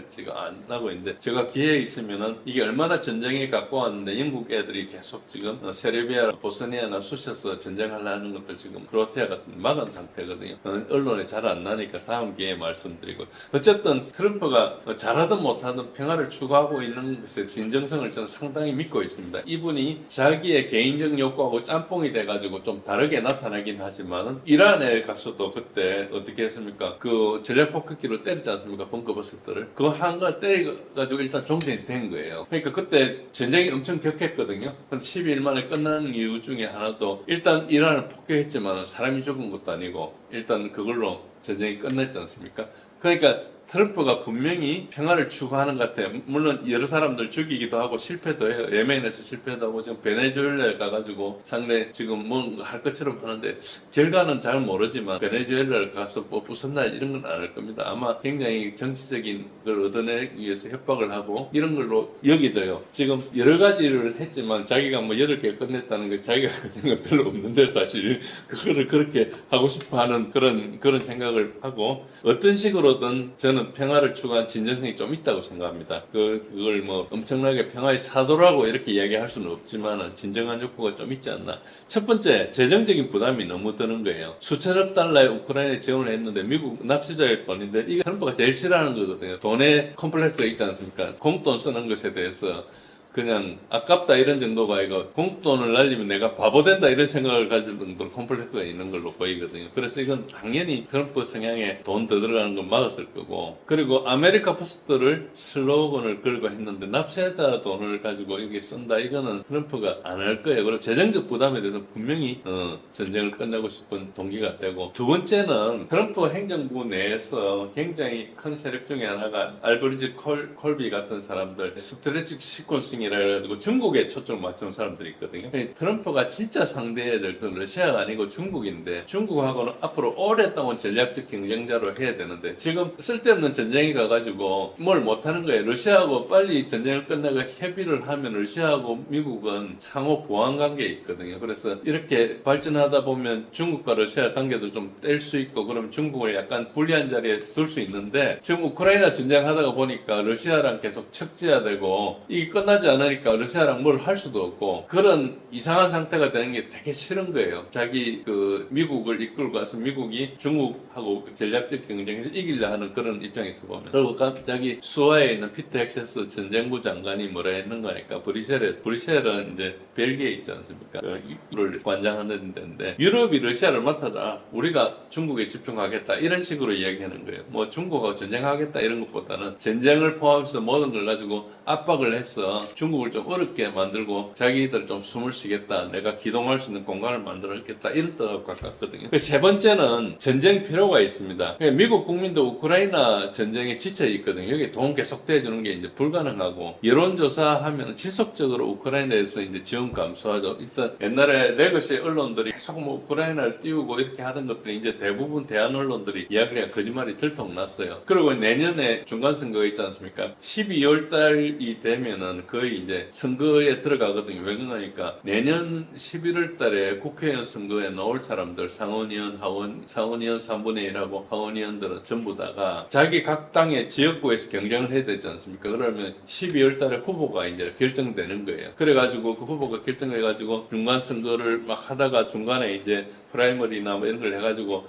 지금 안 하고 있는데 제가 기회에 있으면은 이게 얼마나 전쟁이 갖고 왔는데 영국 애들이 계속 지금 세르비아, 보스니아나 쑤셔서 전쟁하려는 것들 지금 크로아티아 같은 데 막은 상태거든요. 언론에 잘 안 나니까 다음 기회에 말씀드리고 어쨌든 트럼프가 잘하든 못하든 평화를 추구하고 있는 것의 진정성을 저는 상당히 믿고 있습니다. 이분이 자기의 개인적 욕구하고 짬뽕이 돼가지고 좀 다르게 나타나긴 하지만은 이란에 가서도 그때 어떻게 했습니까? 그 전략 폭격기로 때렸지 않습니까? 벙커버스터를. 그거 한 걸 때려가지고 일단 종전이 된 거예요. 그러니까 그때 전쟁이 엄청 격했거든요. 근데 12일 만에 끝난 이유 중에 하나도 일단 이란을 폭격했지만 사람이 죽은 것도 아니고 일단 그걸로 전쟁이 끝났지 않습니까? 그러니까 트럼프가 분명히 평화를 추구하는 것 같아요. 물론 여러 사람들 죽이기도 하고 실패도 해요. 예멘에서 실패도 하고 지금 베네수엘라에 가가지고 상당히 지금 뭔가 할 것처럼 하는데 결과는 잘 모르지만 베네수엘라를 가서 뭐 부순날 이런 건 안 할 겁니다. 아마 굉장히 정치적인 걸 얻어내기 위해서 협박을 하고 이런 걸로 여겨져요. 지금 여러 가지를 했지만 자기가 뭐 8개 끝냈다는 게 자기가 끝낸 건 별로 없는데 사실 그거를 그렇게 하고 싶어 하는 그런 생각을 하고 어떤 식으로든 저는 평화를 추구한 진정성이 좀 있다고 생각합니다. 그걸 뭐 엄청나게 평화의 사도라고 이렇게 이야기할 수는 없지만 진정한 욕구가 좀 있지 않나. 첫 번째, 재정적인 부담이 너무 드는 거예요. 수천억 달러의 우크라이나에 지원을 했는데 미국 납세자의 돈인데 이게 트럼프가 제일 싫어하는 거거든요. 돈에 컴플렉스가 있지 않습니까? 공돈 쓰는 것에 대해서 그냥 아깝다 이런 정도가 아니고 공돈을 날리면 내가 바보 된다 이런 생각을 가질 정도로 콤플렉스가 있는 걸로 보이거든요. 그래서 이건 당연히 트럼프 성향에 돈 더 들어가는 건 막았을 거고 그리고 아메리카 퍼스트를 슬로건을 걸고 했는데 납세자 돈을 가지고 여기 쓴다 이거는 트럼프가 안 할 거예요. 그리고 재정적 부담에 대해서 분명히 전쟁을 끝내고 싶은 동기가 되고 두 번째는 트럼프 행정부 내에서 굉장히 큰 세력 중에 하나가 알버리지 콜비 같은 사람들 스트레치ክ 시퀀싱 이라 해가지고 중국에 초점을 맞추는 사람들이 있거든요. 트럼프가 진짜 상대해야 될 건 러시아가 아니고 중국인데 중국하고는 앞으로 오랫동안 전략적 경쟁자로 해야 되는데 지금 쓸데없는 전쟁이 가가지고 뭘 못하는 거예요. 러시아하고 빨리 전쟁을 끝내고 협의를 하면 러시아하고 미국은 상호 보완 관계에 있거든요. 그래서 이렇게 발전하다 보면 중국과 러시아 관계도 좀 뗄 수 있고 그럼 중국을 약간 불리한 자리에 둘 수 있는데 지금 우크라이나 전쟁하다가 보니까 러시아랑 계속 척지야 되고 이게 끝나지 않으니까 러시아랑 뭘 할 수도 없고 그런 이상한 상태가 되는 게 되게 싫은 거예요. 자기 그 미국을 이끌고 가서 미국이 중국하고 전략적 경쟁에서 이기려 하는 그런 입장에서 보면 그리고 갑자기 수하에 있는 피터 헥세스 전쟁부 장관이 뭐라 했는가 하니까 브뤼셀은 이제 벨기에 있지 않습니까? 이를 관장하는 데인데 유럽이 러시아를 맡아다 우리가 중국에 집중하겠다 이런 식으로 이야기하는 거예요. 뭐 중국하고 전쟁하겠다 이런 것보다는 전쟁을 포함해서 모든 걸 가지고 압박을 해서 중국을 좀 어렵게 만들고 자기들 좀 숨을 쉬겠다. 내가 기동할 수 있는 공간을 만들어야겠다. 이런 뜻하고 가깝거든요. 세 번째는 전쟁 필요가 있습니다. 미국 국민도 우크라이나 전쟁에 지쳐 있거든요. 여기 돈 계속 대주는 게 이제 불가능하고 여론조사하면 지속적으로 우크라이나에서 이제 지원 감소하죠. 일단 옛날에 레거시 언론들이 계속 뭐 우크라이나를 띄우고 이렇게 하던 것들이 이제 대부분 대한 언론들이 이야기가 거짓말이 들통났어요. 그리고 내년에 중간선거가 있지 않습니까? 12월 달이 되면은 거의 이제 선거에 들어가거든요. 왜 그러니까 내년 11월 달에 국회의원 선거에 나올 사람들 상원의원, 상원의원 3분의 1하고 하원의원들은 전부 다가 자기 각 당의 지역구에서 경쟁을 해야 되지 않습니까? 그러면 12월 달에 후보가 이제 결정되는 거예요. 그래가지고 그 후보가 결정해가지고 중간 선거를 막 하다가 중간에 이제 프라이머리나 뭐 이런 걸 해가지고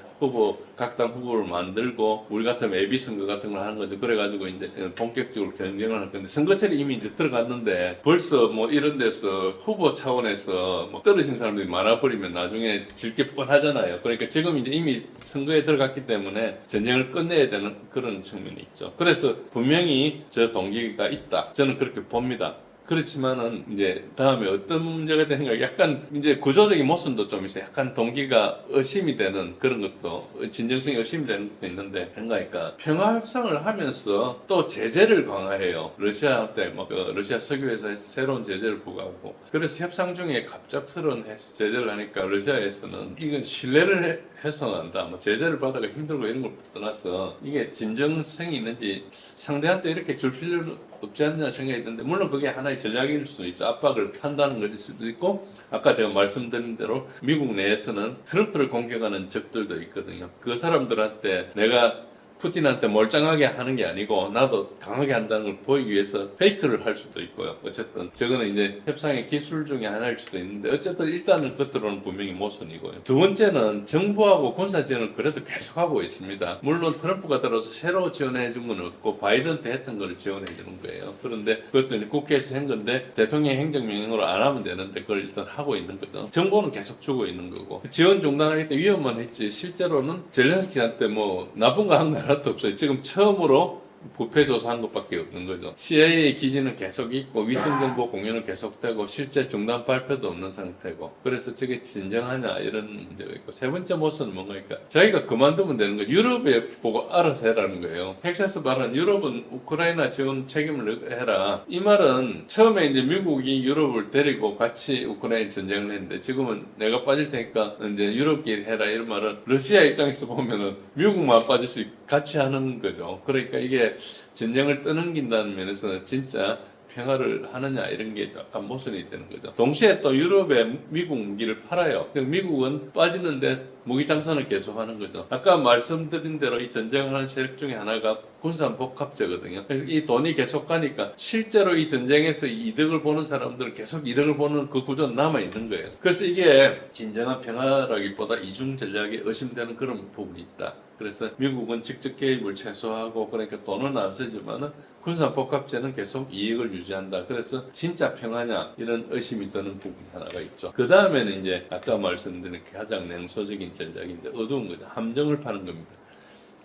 각 당 후보를 만들고 우리 같으면 예비 선거 같은 걸 하는 거죠. 그래가지고 이제 본격적으로 경쟁을 할 건데 선거철이 이미 이제 들어갔는데 벌써 뭐 이런 데서 후보 차원에서 뭐 떨어진 사람들이 많아버리면 나중에 질 게 뻔하잖아요. 그러니까 지금 이제 이미 선거에 들어갔기 때문에 전쟁을 끝내야 되는 그런 측면이 있죠. 그래서 분명히 저 동기가 있다. 저는 그렇게 봅니다. 그렇지만은 이제 다음에 어떤 문제가 되는가 약간 이제 구조적인 모순도 좀 있어요. 약간 동기가 의심이 되는 그런 것도 진정성이 의심이 되는 것도 있는데 그러니까 평화 협상을 하면서 또 제재를 강화해요. 러시아한테 뭐 러시아 석유회사에서 새로운 제재를 부과하고 그래서 협상 중에 갑작스러운 제재를 하니까 러시아에서는 이건 신뢰를 훼손한다. 뭐 제재를 받아가 힘들고 이런 걸 떠나서 이게 진정성이 있는지 상대한테 이렇게 줄 필요는 없지 않냐 생각이 드는데 물론 그게 하나의 전략일 수도 있죠. 압박을 한다는 것일 수도 있고 아까 제가 말씀드린 대로 미국 내에서는 트럼프를 공격하는 적들도 있거든요. 그 사람들한테 내가 푸틴한테 몰짱하게 하는 게 아니고 나도 강하게 한다는 걸 보이기 위해서 페이크를 할 수도 있고요. 어쨌든 저거는 이제 협상의 기술 중에 하나일 수도 있는데 어쨌든 일단은 겉으로는 분명히 모순이고요. 두 번째는 정부하고 군사 지원을 그래도 계속하고 있습니다. 물론 트럼프가 들어서 새로 지원해 준 건 없고 바이든 때 했던 걸 지원해 주는 거예요. 그런데 그것도 이제 국회에서 한 건데 대통령의 행정명령으로 안 하면 되는데 그걸 일단 하고 있는 거죠. 정부는 계속 주고 있는 거고 지원 중단할 때 위험만 했지 실제로는 젤렌스키한테 뭐 나쁜 거 한 거 하나도 없어요. 지금 처음으로 부패 조사한 것밖에 없는 거죠. CIA 기지는 계속 있고 위성정보 공유는 계속되고 실제 중단 발표도 없는 상태고 그래서 저게 진정하냐 이런 문제가 있고 세 번째 모습은 뭔가니까 자기가 그만두면 되는 거예요. 유럽에 보고 알아서 해라는 거예요. 텍사스 발언 유럽은 우크라이나 지원 책임을 해라. 이 말은 처음에 이제 미국이 유럽을 데리고 같이 우크라이나 전쟁을 했는데 지금은 내가 빠질 테니까 이제 유럽끼리 해라 이런 말은 러시아 입장에서 보면은 미국만 빠질 수 같이 하는 거죠. 그러니까 이게 전쟁을 떠넘긴다는 면에서 진짜 평화를 하느냐 이런 게 약간 모순이 되는 거죠. 동시에 또 유럽에 미국 무기를 팔아요. 미국은 빠지는데 무기 장산을 계속하는 거죠. 아까 말씀드린 대로 이 전쟁을 하는 세력 중에 하나가 군산복합제거든요. 그래서 이 돈이 계속 가니까 실제로 이 전쟁에서 이득을 보는 사람들은 계속 이득을 보는 그 구조는 남아 있는 거예요. 그래서 이게 진정한 평화라기보다 이중 전략에 의심되는 그런 부분이 있다. 그래서 미국은 직접 개입을 최소화하고 그러니까 돈은 안 쓰지만은 군산복합제는 계속 이익을 유지한다. 그래서 진짜 평화냐 이런 의심이 드는 부분이 하나가 있죠. 그 다음에는 이제 아까 말씀드린 가장 냉소적인 전략인데 어두운 거죠. 함정을 파는 겁니다.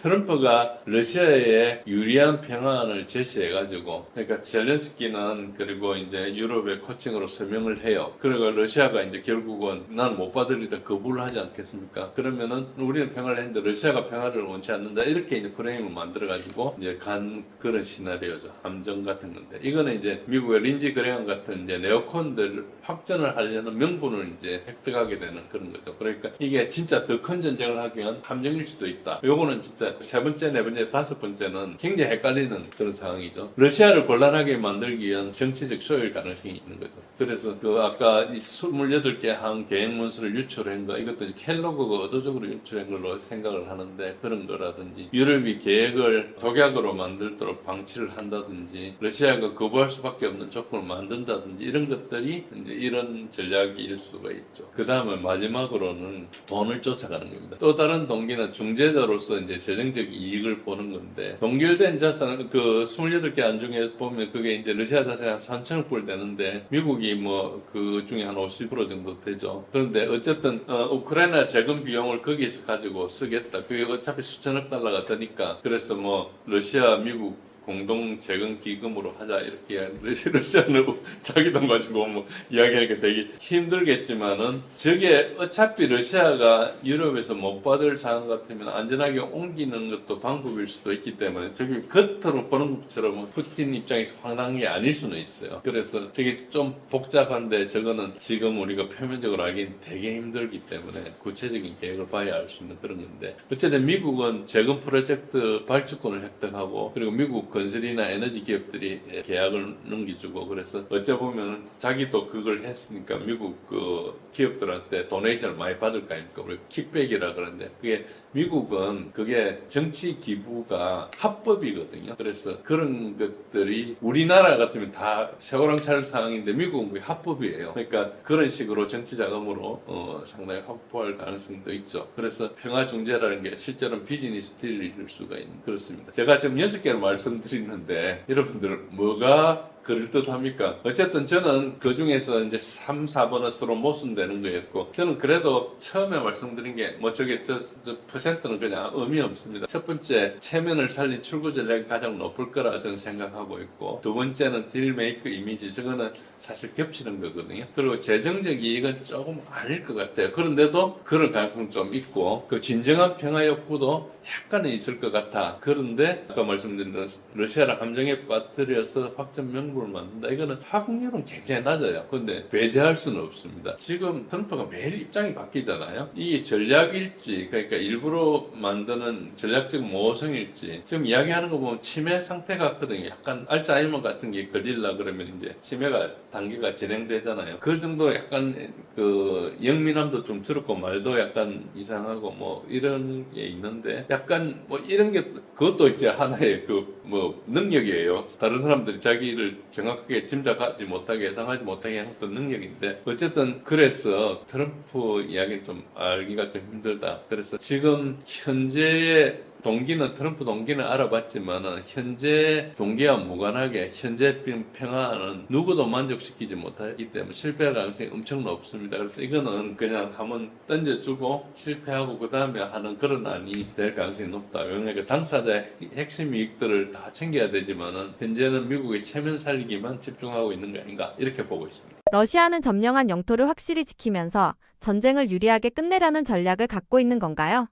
트럼프가 러시아에 유리한 평화안을 제시해가지고, 그러니까 젤렌스키는 그리고 이제 유럽의 코칭으로 서명을 해요. 그리고 러시아가 이제 결국은 난 못 받으리다 거부를 하지 않겠습니까? 그러면은 우리는 평화를 했는데 러시아가 평화를 원치 않는다. 이렇게 이제 프레임을 만들어가지고 이제 간 그런 시나리오죠. 함정 같은 건데. 이거는 이제 미국의 린지 그레엄 같은 이제 네오콘들 확전을 하려는 명분을 이제 획득하게 되는 그런 거죠. 그러니까 이게 진짜 더 큰 전쟁을 하기 위한 함정일 수도 있다. 요거는 진짜 이제 세 번째, 네 번째, 다섯 번째는 굉장히 헷갈리는 그런 상황이죠. 러시아를 곤란하게 만들기 위한 정치적 소열 가능성이 있는 거죠. 그래서 그 아까 이 28개 항 계획 문서를 유출한 거, 이것도 켈로그가 의도적으로 유출한 걸로 생각을 하는데, 그런 거라든지 유럽이 계획을 독약으로 만들도록 방치를 한다든지 러시아가 거부할 수밖에 없는 조건을 만든다든지 이런 것들이 이제 이런 전략일 수가 있죠. 그 다음에 마지막으로는 돈을 쫓아가는 겁니다. 또 다른 동기는 중재자로서 이제 재정적 이익을 보는 건데, 동결된 자산 그 28개 안 중에 보면 그게 이제 러시아 자산이 한 3천억 불 되는데 미국이 뭐 그 중에 한 50% 정도 되죠. 그런데 어쨌든 우크라이나 재건 비용을 거기에서 가지고 쓰겠다. 그게 어차피 수천억 달러가 되니까, 그래서 뭐 러시아 미국 공동 재건 기금으로 하자 이렇게 러시아는 자기 돈 가지고 뭐 이야기하니까 되게 힘들겠지만은, 저게 어차피 러시아가 유럽에서 못 받을 상황 같으면 안전하게 옮기는 것도 방법일 수도 있기 때문에, 저게 겉으로 보는 것처럼 푸틴 입장에서 황당한 게 아닐 수는 있어요. 그래서 저게 좀 복잡한데, 저거는 지금 우리가 표면적으로 알기는 되게 힘들기 때문에 구체적인 계획을 봐야 알 수 있는 그런 건데, 어쨌든 미국은 재건 프로젝트 발주권을 획득하고, 그리고 미국 건설이나 에너지 기업들이 계약을 넘겨주고, 그래서 어째 보면 자기도 그걸 했으니까 미국 그 기업들한테 도네이션을 많이 받을 거 아닙니까? 우리 킥백이라 그러는데, 그게 미국은 그게 정치 기부가 합법이거든요. 그래서 그런 것들이 우리나라 같으면 다 쇠고랑찰 상황인데 미국은 그게 합법이에요. 그러니까 그런 식으로 정치 자금으로 상당히 확보할 가능성도 있죠. 그래서 평화 중재라는 게 실제로는 비즈니스 딜일 수가 있는, 그렇습니다. 제가 지금 6개를 말씀드리는데 여러분들 뭐가 그럴듯합니까? 어쨌든 저는 그 중에서 이제 3, 4번은 서로 모순되는 거였고, 저는 그래도 처음에 말씀드린 게 뭐 저게 저 퍼센트는 그냥 의미 없습니다. 첫 번째, 체면을 살린 출구 전략이 가장 높을 거라 저는 생각하고 있고, 두 번째는 딜메이커 이미지, 저거는 사실 겹치는 거거든요. 그리고 재정적 이익은 조금 아닐 것 같아요. 그런데도 그런 가능성 좀 있고, 그 진정한 평화 욕구도 약간은 있을 것 같아. 그런데 아까 말씀드린 러시아를 함정에 빠뜨려서 확전 명분을 만든다, 이거는 확률은 굉장히 낮아요. 그런데 배제할 수는 없습니다. 지금 트럼프가 매일 입장이 바뀌잖아요. 이게 전략일지, 그러니까 일부러 만드는 전략적 모성일지, 지금 이야기하는 거 보면 치매 상태 같거든요. 약간 알츠하이머 같은 게 걸리려 그러면 이제 치매가 단계가 진행되잖아요. 그 정도로 약간 그 영민함도 좀 들었고 말도 약간 이상하고 뭐 이런 게 있는데, 약간 뭐 이런 게 그것도 이제 하나의 그 뭐 능력이에요. 다른 사람들이 자기를 정확하게 짐작하지 못하게, 예상하지 못하게 하는 어떤 능력인데, 어쨌든 그래서 트럼프 이야기는 좀 알기가 좀 힘들다. 그래서 지금 현재의 동기는, 트럼프 동기는 알아봤지만은 현재 동기와 무관하게 현재 평화는 누구도 만족시키지 못하기 때문에 실패할 가능성이 엄청 높습니다. 그래서 이거는 그냥 한번 던져주고 실패하고 그 다음에 하는 그런 안이 될 가능성이 높다. 왜냐하면 당사자의 핵심 이익들을 다 챙겨야 되지만은 현재는 미국의 체면 살리기만 집중하고 있는 게 아닌가, 이렇게 보고 있습니다. 러시아는 점령한 영토를 확실히 지키면서 전쟁을 유리하게 끝내려는 전략을 갖고 있는 건가요?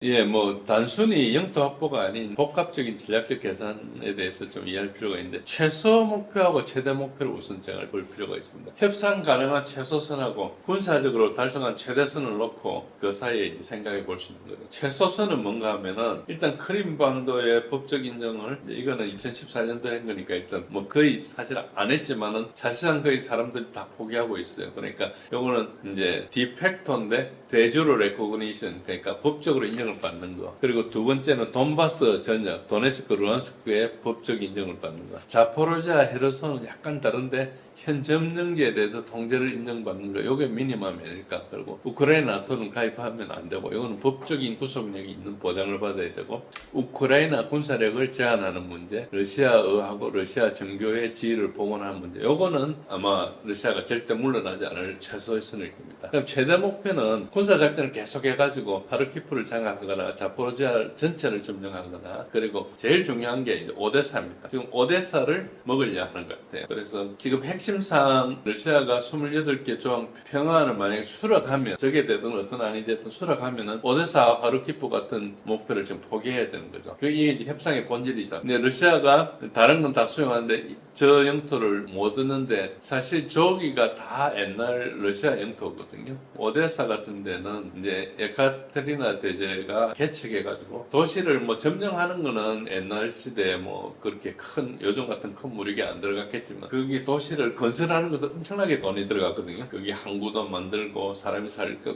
예, 뭐 단순히 영토 확보가 아닌 복합적인 전략적 계산에 대해서 좀 이해할 필요가 있는데, 최소 목표하고 최대 목표를 우선 정할 볼 필요가 있습니다. 협상 가능한 최소선하고 군사적으로 달성한 최대선을 놓고 그 사이에 이제 생각해 볼 수 있는 거죠. 최소선은 뭔가 하면은 일단 크림반도의 법적 인정을, 이거는 2014년도에 한 거니까 일단 뭐 거의 사실 안 했지만은 사실상 거의 사람들이 다 포기하고 있어요. 그러니까 요거는 이제 디팩토인데 대주로 레코그니션, 그러니까 법적으로 인정을 받는 거. 그리고 두 번째는 돈바스 전역, 도네츠크, 루안스크의 법적 인정을 받는 거. 자포로지아, 헤르손은 약간 다른데 현 점령지에 대해서 통제를 인정받는 거. 요게 미니멈이니까. 그리고 우크라이나 나토는 가입하면 안 되고, 이거는 법적인 구속력이 있는 보장을 받아야 되고, 우크라이나 군사력을 제한하는 문제, 러시아어하고 러시아 정교의 지위를 복원하는 문제. 요거는 아마 러시아가 절대 물러나지 않을 최소의 선일 겁니다. 그럼 최대 목표는 군사작전을 계속해가지고 하르키프를 장악하거나 자포로지아 전체를 점령하거나, 그리고 제일 중요한 게 이제 오데사입니다. 지금 오데사를 먹으려 하는 것 같아요. 그래서 지금 핵심 핵심 사항 러시아가 28개 조항 평화를 만약에 수락하면 적에 되든 어떤 안이 되든 수락하면은 오데사 하르키프 같은 목표를 지금 포기해야 되는 거죠. 그게 이제 협상의 본질이다. 근데 러시아가 다른 건 다 수용하는데 저 영토를 못 얻는데 사실 저기가 다 옛날 러시아 영토거든요. 오데사 같은 데는 이제 에카테리나 대제가 개척해가지고 도시를 뭐 점령하는 거는 옛날 시대에 뭐 그렇게 큰 요즘 같은 큰 무력이 안 들어갔겠지만 거기 도시를 건설하는 것은 엄청나게 돈이 들어갔거든요. 거기 항구도 만들고 사람이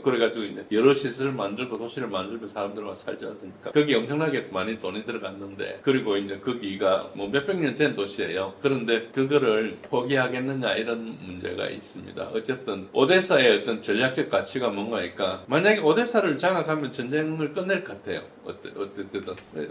그래가지고 이제 여러 시설을 만들고 도시를 만들고 사람들만 살지 않습니까? 거기 엄청나게 많이 돈이 들어갔는데 그리고 이제 거기가 뭐 몇백 년 된 도시예요. 그런데 그거를 포기하겠느냐 이런 문제가 있습니다. 어쨌든 오데사의 어떤 전략적 가치가 뭔가니까 만약에 오데사를 장악하면 전쟁을 끝낼 것 같아요.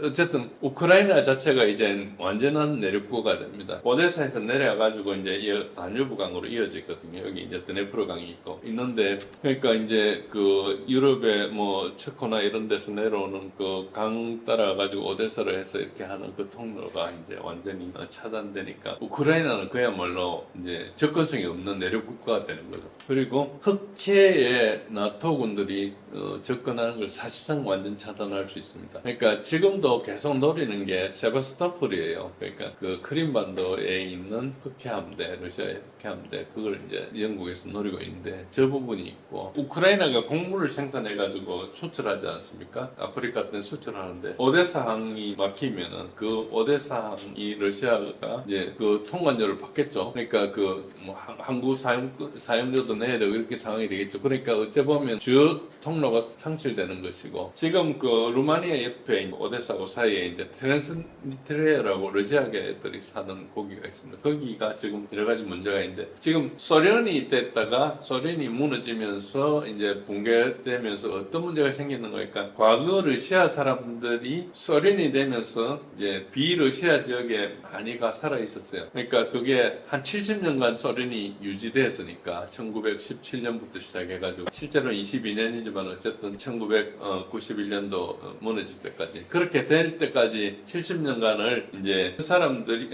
어쨌든 우크라이나 자체가 이제 완전한 내륙구가 됩니다. 오데사에서 내려가지고 이제 다뉴브 강으로 이어지거든요. 여기 이제 드네프로 강이 있는데 그러니까 이제 그 유럽의 뭐 체코나 이런 데서 내려오는 그 강 따라 가지고 오데사를 해서 이렇게 하는 그 통로가 이제 완전히 차단되니까 우크라이나는 그야말로 이제 접근성이 없는 내륙국가가 되는 거죠. 그리고 흑해에 나토 군들이 접근하는 걸 사실상 완전 차단할 수 있습니다. 그러니까 지금도 계속 노리는 게 세바스토폴이에요. 그러니까 그 크림반도에 있는 흑해함대, 러시아의 흑해함대, 그걸 이제 영국에서 노리고 있는데 저 부분이 있고 우크라이나가 곡물을 생산해가지고 수출하지 않습니까? 아프리카 같은 수출하는데 오데사항이 막히면은 그 오데사항이 러시아가 이제 그 통관료를 받겠죠. 그러니까 그 뭐 항구 사용료도 내야 되고 이렇게 상황이 되겠죠. 그러니까 어째 보면 주요 통로가 상실되는 것이고 지금 그 루마니아 옆에 오데사하고 사이에 이제 트랜스니트리아라고 러시아계들이 사는 고기가 있습니다. 거기가 지금 여러 가지 문제가 있는데 지금 소련이 됐다가 소련이 무너지면서 이제 붕괴되면서 어떤 문제가 생기는 거니까 과거 러시아 사람들이 소련이 되면서 이제 비러시아 지역에 많이가 살아 있었어요. 그러니까 그게 한 70년간 소련이 유지됐으니까 1917년부터 시작해가지고 실제로는 22년이지만 어쨌든 1991년도 무너질 때까지 그렇게 될 때까지 70년간을 이제 그 사람들이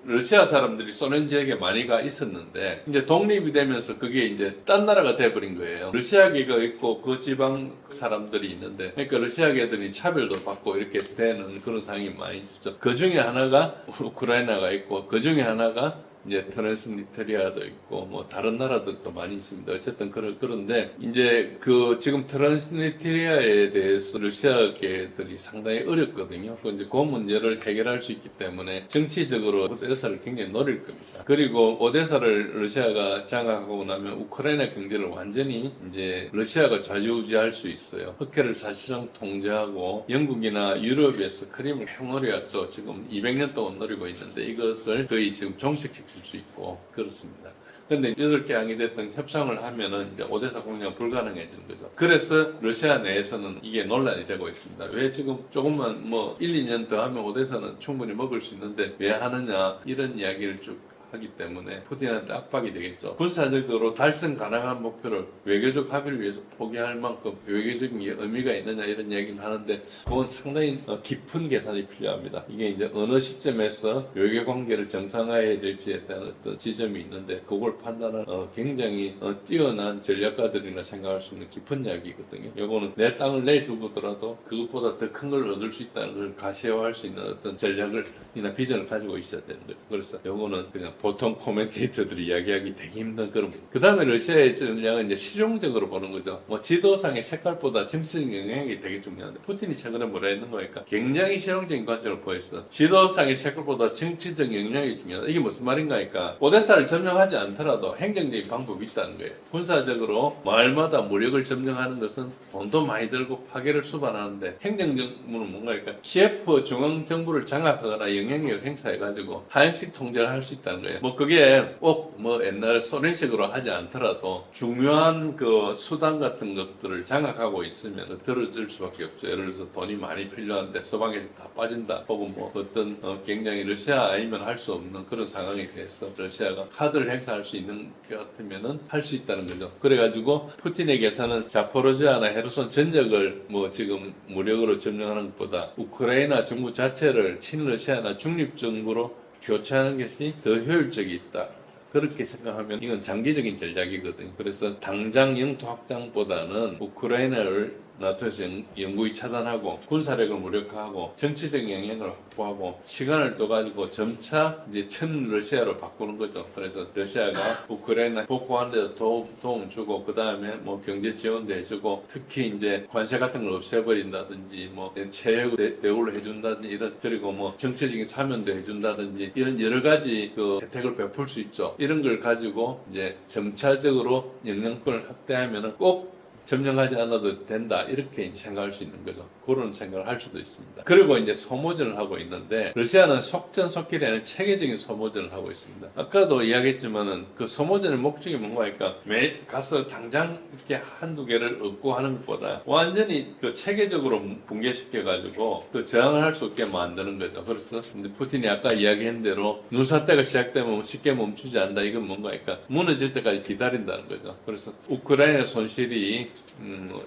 러시아 사람들이 소련 지역에 많이 가 있었는데 이제 독립이 되면서 그게 이제 딴 나라가 돼버린 거예요. 러시아계가 있고 그 지방 사람들이 있는데 그러니까 러시아계들이 차별도 받고 이렇게 되는 그런 상황이 많이 있었죠. 그 중에 하나가 우크라이나가 있고 그 중에 하나가 이제 트랜스니트리아도 있고 뭐 다른 나라들도 많이 있습니다. 어쨌든 그런데 이제 그 지금 트랜스니트리아에 대해서 러시아계들이 상당히 어렵거든요. 이제 그 문제를 해결할 수 있기 때문에 정치적으로 오데사를 굉장히 노릴 겁니다. 그리고 오데사를 러시아가 장악하고 나면 우크라이나 경제를 완전히 이제 러시아가 좌지우지할 수 있어요. 흑해를 사실상 통제하고 영국이나 유럽에서 크림을 계속 노려왔죠. 지금 200년 동안 노리고 있는데 이것을 거의 지금 종식시킬 수 있고 그렇습니다. 근데 8개 항이 됐던 협상을 하면은 이제 오데사 공략 불가능해지는 거죠. 그래서 러시아 내에서는 이게 논란이 되고 있습니다. 왜 지금 조금만 뭐 1, 2년 더 하면 오데사는 충분히 먹을 수 있는데 왜 하느냐 이런 이야기를 쭉 하기 때문에 푸틴한테 압박이 되겠죠. 군사적으로 달성 가능한 목표를 외교적 합의를 위해서 포기할 만큼 외교적인 의미가 있느냐 이런 얘기를 하는데 그건 상당히 깊은 계산이 필요합니다. 이게 이제 어느 시점에서 외교 관계를 정상화해야 될지에 대한 어떤 지점이 있는데 그걸 판단하는 굉장히 뛰어난 전략가들이나 생각할 수 있는 깊은 이야기거든요. 요거는 내 땅을 내주고더라도 그것보다 더 큰 걸 얻을 수 있다는 걸 가시화할 수 있는 어떤 전략을이나 비전을 가지고 있어야 되는 거죠. 그래서 요거는 그냥 보통 코멘테이터들이 이야기하기 되게 힘든 그런. 그 다음에 러시아의 전략은 이제 실용적으로 보는 거죠. 뭐 지도상의 색깔보다 정치적 영향이 되게 중요한데 푸틴이 최근에 뭐라 했는 거니까 굉장히 실용적인 관점을 보였어. 지도상의 색깔보다 정치적 영향이 중요하다. 이게 무슨 말인가 하니까 오데사를 점령하지 않더라도 행정적인 방법이 있다는 거예요. 군사적으로 마을마다 무력을 점령하는 것은 돈도 많이 들고 파괴를 수반하는데 행정적으로는 뭔가 하니까 키예프 중앙정부를 장악하거나 영향력을 행사해가지고 하향식 통제를 할 수 있다는 거예요. 뭐 그게 꼭 뭐 옛날 소련식으로 하지 않더라도 중요한 그 수단 같은 것들을 장악하고 있으면 들어줄 수밖에 없죠. 예를 들어서 돈이 많이 필요한데 서방에서 다 빠진다. 혹은 뭐 어떤 굉장히 러시아 아니면 할 수 없는 그런 상황에 대해서 러시아가 카드를 행사할 수 있는 것 같으면은 할 수 있다는 거죠. 그래가지고 푸틴의 계산은 자포로지아나 헤르손 전역을 뭐 지금 무력으로 점령하는 것보다 우크라이나 정부 자체를 친러시아나 중립정부로 교체하는 것이 더 효율적이 있다. 그렇게 생각하면 이건 장기적인 전략이거든요. 그래서 당장 영토 확장보다는 우크라이나를 나토에서 영구히 차단하고 군사력을 무력화하고 정치적인 영향을 확보하고 시간을 또 가지고 점차 이제 천 러시아로 바꾸는 거죠. 그래서 러시아가 우크라이나 복구하는 데 도움 주고 그 다음에 뭐 경제 지원도 해주고 특히 이제 관세 같은 걸 없애버린다든지 뭐 체육 대우를 해준다든지 이런 그리고 뭐 정치적인 사면도 해준다든지 이런 여러 가지 그 혜택을 베풀 수 있죠. 이런 걸 가지고 이제 점차적으로 영향권을 확대하면은 꼭 점령하지 않아도 된다 이렇게 이제 생각할 수 있는 거죠. 그런 생각을 할 수도 있습니다. 그리고 이제 소모전을 하고 있는데 러시아는 속전속결이 아니라 체계적인 소모전을 하고 있습니다. 아까도 이야기했지만은 그 소모전의 목적이 뭔가 하니까 매 가서 당장 이렇게 한두 개를 얻고 하는 것보다 완전히 그 체계적으로 붕괴시켜 가지고 그 저항을 할 수 없게 만드는 거죠. 그래서 이제 푸틴이 아까 이야기한 대로 눈사태가 시작되면 쉽게 멈추지 않는다. 이건 뭔가 하니까 무너질 때까지 기다린다는 거죠. 그래서 우크라이나 손실이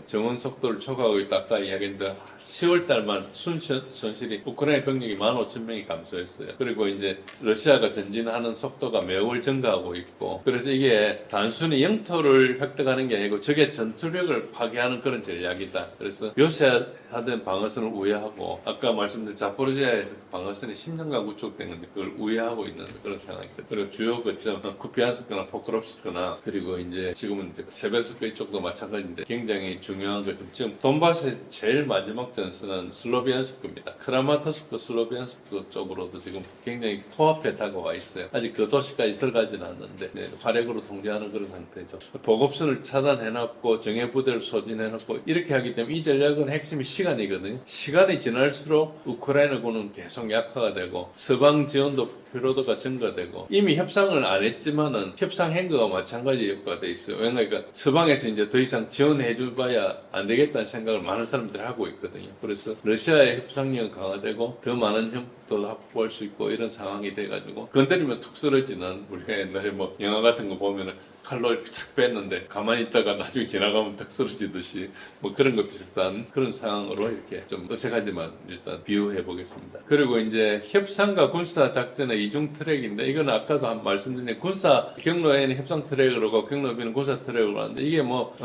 정원 속도를 초과하고 있다. 아까 이야기했는데 10월 달만 손실이 우크라이나 병력이 15,000명이 감소했어요. 그리고 이제 러시아가 전진하는 속도가 매월 증가하고 있고 그래서 이게 단순히 영토를 획득하는 게 아니고 적의 전투력을 파괴하는 그런 전략이다. 그래서 요새하던 방어선을 우회하고 아까 말씀드린 자포리지아에서 방어선이 10년간 구축된 건데 그걸 우회하고 있는 그런 상황입니다. 그리고 주요 거점 쿠피안스크나 포크롭스크나 그리고 이제 지금은 이제 세베르스크 이쪽도 마찬가지인데 굉장히 중요한 거죠. 지금 돈바스의 제일 마지막 전선은 슬로비안스크입니다. 크라마토스크, 슬로비안스크 쪽으로도 지금 굉장히 코앞에 다가와 있어요. 아직 그 도시까지 들어가지는 않는데 화력으로 통제하는 그런 상태죠. 보급선을 차단해놨고 정예부대를 소진해놓고 이렇게 하기 때문에 이 전략은 핵심이 시간이거든요. 시간이 지날수록 우크라이나군은 계속 약화가 되고 서방 지원도 피로도가 증가되고 이미 협상을 안 했지만은 협상 행거가 마찬가지 효과가 돼 있어요. 왜냐하면 서방에서 이제 더 이상 지원해줘봐야 안 되겠다는 생각을 많은 사람들이 하고 있거든요. 그래서 러시아의 협상력은 강화되고 더 많은 형도 확보할 수 있고 이런 상황이 돼가지고 건드리면 툭 쓰러지는 우리가 옛날에 뭐 영화 같은 거 보면은 칼로 이렇게 착 뺐는데 가만히 있다가 나중에 지나가면 탁 쓰러지듯이 뭐 그런 거 비슷한 그런 상황으로 이렇게 좀 어색하지만 일단 비유해 보겠습니다. 그리고 이제 협상과 군사 작전의 이중 트랙인데 이건 아까도 한 말씀드린 군사 경로에는 협상 트랙으로고 경로비는 군사 트랙으로 하는데 이게 뭐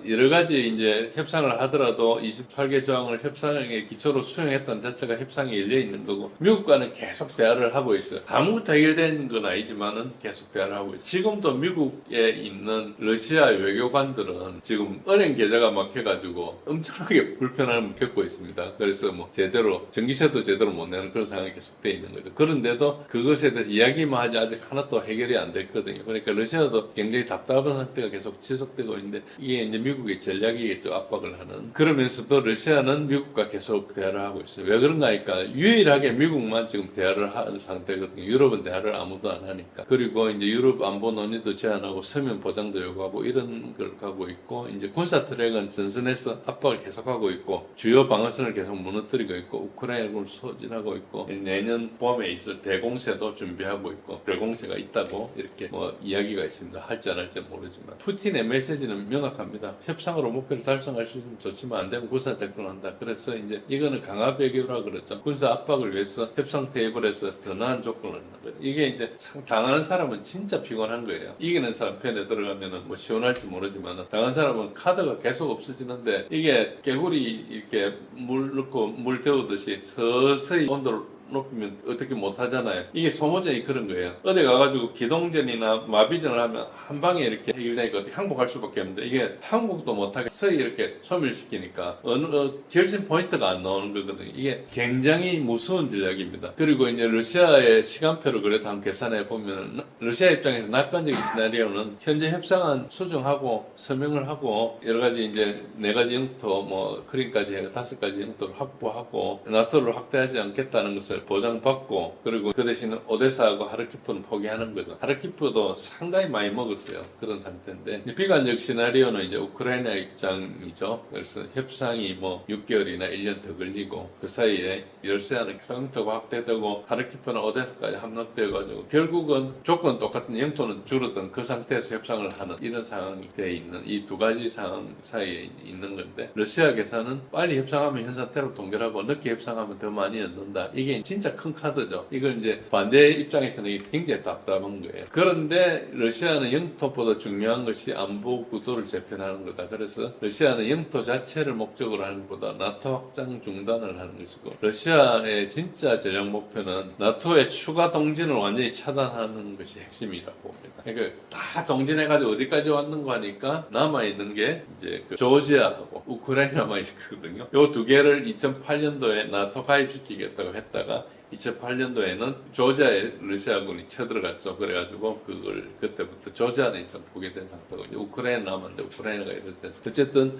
여러 가지 이제 협상을 하더라도 28개 조항을 협상의 기초로 수용했다는 자체가 협상이 열려 있는 거고 미국과는 계속 대화를 하고 있어요. 아무것도 해결된 건 아니지만은 계속 대화를 하고 있어요. 지금도 미국에 있는 러시아 외교관들은 지금 은행 계좌가 막혀가지고 엄청나게 불편함을 겪고 있습니다. 그래서 뭐 제대로 전기세도 제대로 못 내는 그런 상황이 계속돼 있는 거죠. 그런데도 그것에 대해서 이야기만 하지 아직 하나도 해결이 안 됐거든요. 그러니까 러시아도 굉장히 답답한 상태가 계속 지속되고 있는데 이게 이제 미국의 전략이겠죠. 압박을 하는. 그러면서도 러시아는 미국과 계속 대화를 하고 있어요. 왜 그런가 하니까 유일하게 미국만 지금 대화를 하는 상태거든요. 유럽은 대화를 아무도 안 하니까. 그리고 이제 유럽 안보 논의도 제안하고 서면 보장도 요구하고 이런 걸 가고 있고 이제 군사 트랙은 전선에서 압박을 계속하고 있고 주요 방어선을 계속 무너뜨리고 있고 우크라이나군을 소진하고 있고 내년 봄에 있을 대공세도 준비하고 있고 대공세가 있다고 이렇게 뭐 이야기가 있습니다. 할지 안 할지 모르지만 푸틴의 메시지는 명확합니다. 협상으로 목표를 달성할 수 있으면 좋지만 안 되면 군사 접근한다. 그래서 이제 이거는 강압 외교라 그러죠. 군사 압박을 위해서 협상 테이블에서 더 나은 조건을 넣는 거예요. 이게 이제 당하는 사람은 진짜 피곤한 거예요. 이기는 사람 편에 들어가면은 뭐 시원할지 모르지만 당한 사람은 카드가 계속 없어지는데 이게 개구리 이렇게 물 넣고 물 데우듯이 서서히 온도를 높이면 어떻게 못 하잖아요. 이게 소모전이 그런 거예요. 어디 가가지고 기동전이나 마비전을 하면 한 방에 이렇게 해결되니까 어떻게 항복할 수밖에 없는데 이게 항복도 못하게 서서히 이렇게 소멸시키니까 어느 결심 포인트가 안 나오는 거거든요. 이게 굉장히 무서운 전략입니다. 그리고 이제 러시아의 시간표를 그래도 한번 계산해 보면 러시아 입장에서 낙관적인 시나리오는 현재 협상안 수정하고 서명을 하고 여러 가지 이제 4가지 영토 뭐 크림까지 해서 5가지 영토를 확보하고 나토를 확대하지 않겠다는 것을 보장받고 그리고 그 대신 오데사하고 하르키프는 포기하는 거죠. 하르키프도 상당히 많이 먹었어요. 그런 상태인데 비관적 시나리오는 이제 우크라이나 입장이죠. 그래서 협상이 뭐 6개월이나 1년 더 걸리고 그 사이에 러시아는 영토가 확대되고 하르키프는 오데사까지 함락되어가지고 결국은 조건 똑같은 영토는 줄어든 그 상태에서 협상을 하는 이런 상황이 돼 있는 이 두 가지 상황 사이에 있는 건데 러시아 계산은 빨리 협상하면 현 상태로 동결하고 늦게 협상하면 더 많이 얻는다. 이게 진짜 큰 카드죠. 이걸 이제 반대 입장에서는 이게 굉장히 답답한 거예요. 그런데 러시아는 영토보다 중요한 것이 안보 구도를 재편하는 거다. 그래서 러시아는 영토 자체를 목적으로 하는 것보다 나토 확장 중단을 하는 것이고, 러시아의 진짜 전략 목표는 나토의 추가 동진을 완전히 차단하는 것이 핵심이라고 봅니다. 그러니까 다 동진해가지고 어디까지 왔는가 하니까 남아있는 게 이제 그 조지아하고 우크라이나만 있거든요. 요 두 개를 2008년도에 나토 가입시키겠다고 했다가 2008년도에는 조지아에 러시아군이 쳐들어갔죠. 그래가지고 그걸 그때부터 조지아는 일단 포기된 상태고, 이제 우크라이나 남았는데 우크라이나가 이랬대. 어쨌든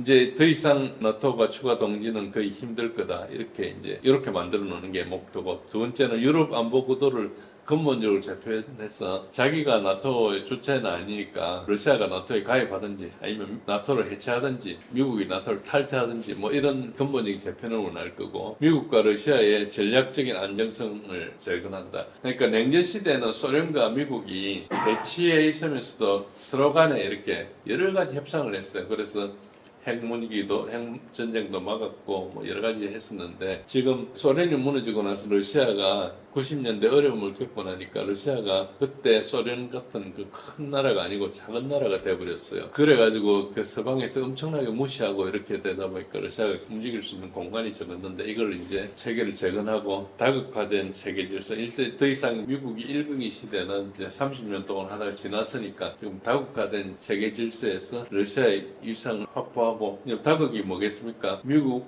이제 더 이상 나토가 추가 동지는 거의 힘들 거다. 이렇게 만들어 놓는 게 목표고, 두 번째는 유럽 안보 구도를 근본적으로 재편해서 자기가 나토의 주체는 아니니까 러시아가 나토에 가입하든지 아니면 나토를 해체하든지 미국이 나토를 탈퇴하든지 뭐 이런 근본적인 재편을 원할 거고, 미국과 러시아의 전략적인 안정성을 재건한다. 그러니까 냉전 시대에는 소련과 미국이 대치해 있으면서도 서로 간에 이렇게 여러 가지 협상을 했어요. 그래서 핵무기도 핵전쟁도 막았고 뭐 여러 가지 했었는데, 지금 소련이 무너지고 나서 러시아가 90년대 어려움을 겪고 나니까 러시아가 그때 소련 같은 그 큰 나라가 아니고 작은 나라가 돼버렸어요. 그래가지고 그 서방에서 엄청나게 무시하고 이렇게 되다 보니까 러시아가 움직일 수 있는 공간이 적었는데, 이걸 이제 체계를 재건하고 다극화된 세계 질서, 더 이상 미국이 1국위 시대는 이제 30년 동안 하다가 지났으니까 지금 다극화된 세계 질서에서 러시아의 위상을 확보하고, 다극이 뭐겠습니까? 미국,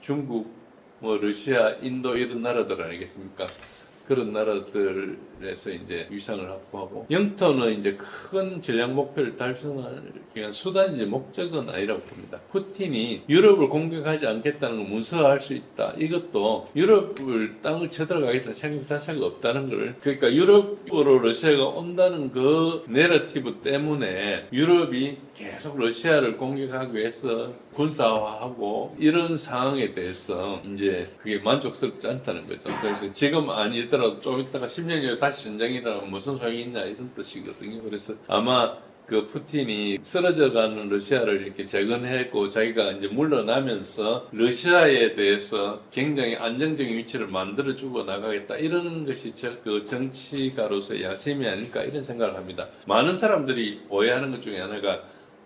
중국, 뭐 러시아, 인도 이런 나라들 아니겠습니까? 그런 나라들에서 이제 위상을 확보하고, 영토는 이제 큰 전략 목표를 달성할 위한 수단이지 목적은 아니라고 봅니다. 푸틴이 유럽을 공격하지 않겠다는 걸 문서화할 수 있다. 이것도 유럽을 땅을 쳐들어가겠다는 생각 자체가 없다는 걸, 그러니까 유럽으로 러시아가 온다는 그 내러티브 때문에 유럽이 계속 러시아를 공격하기 위해서 군사화하고 이런 상황에 대해서 이제 그게 만족스럽지 않다는 거죠. 그래서 지금 아니더라도 좀 있다가 10년 후에 다시 전쟁이라면 무슨 소용이 있냐 이런 뜻이거든요. 그래서 아마 그 푸틴이 쓰러져가는 러시아를 이렇게 재건했고 자기가 이제 물러나면서 러시아에 대해서 굉장히 안정적인 위치를 만들어주고 나가겠다, 이런 것이 그 정치가로서의 야심이 아닐까 이런 생각을 합니다. 많은 사람들이 오해하는 것 중에 하나가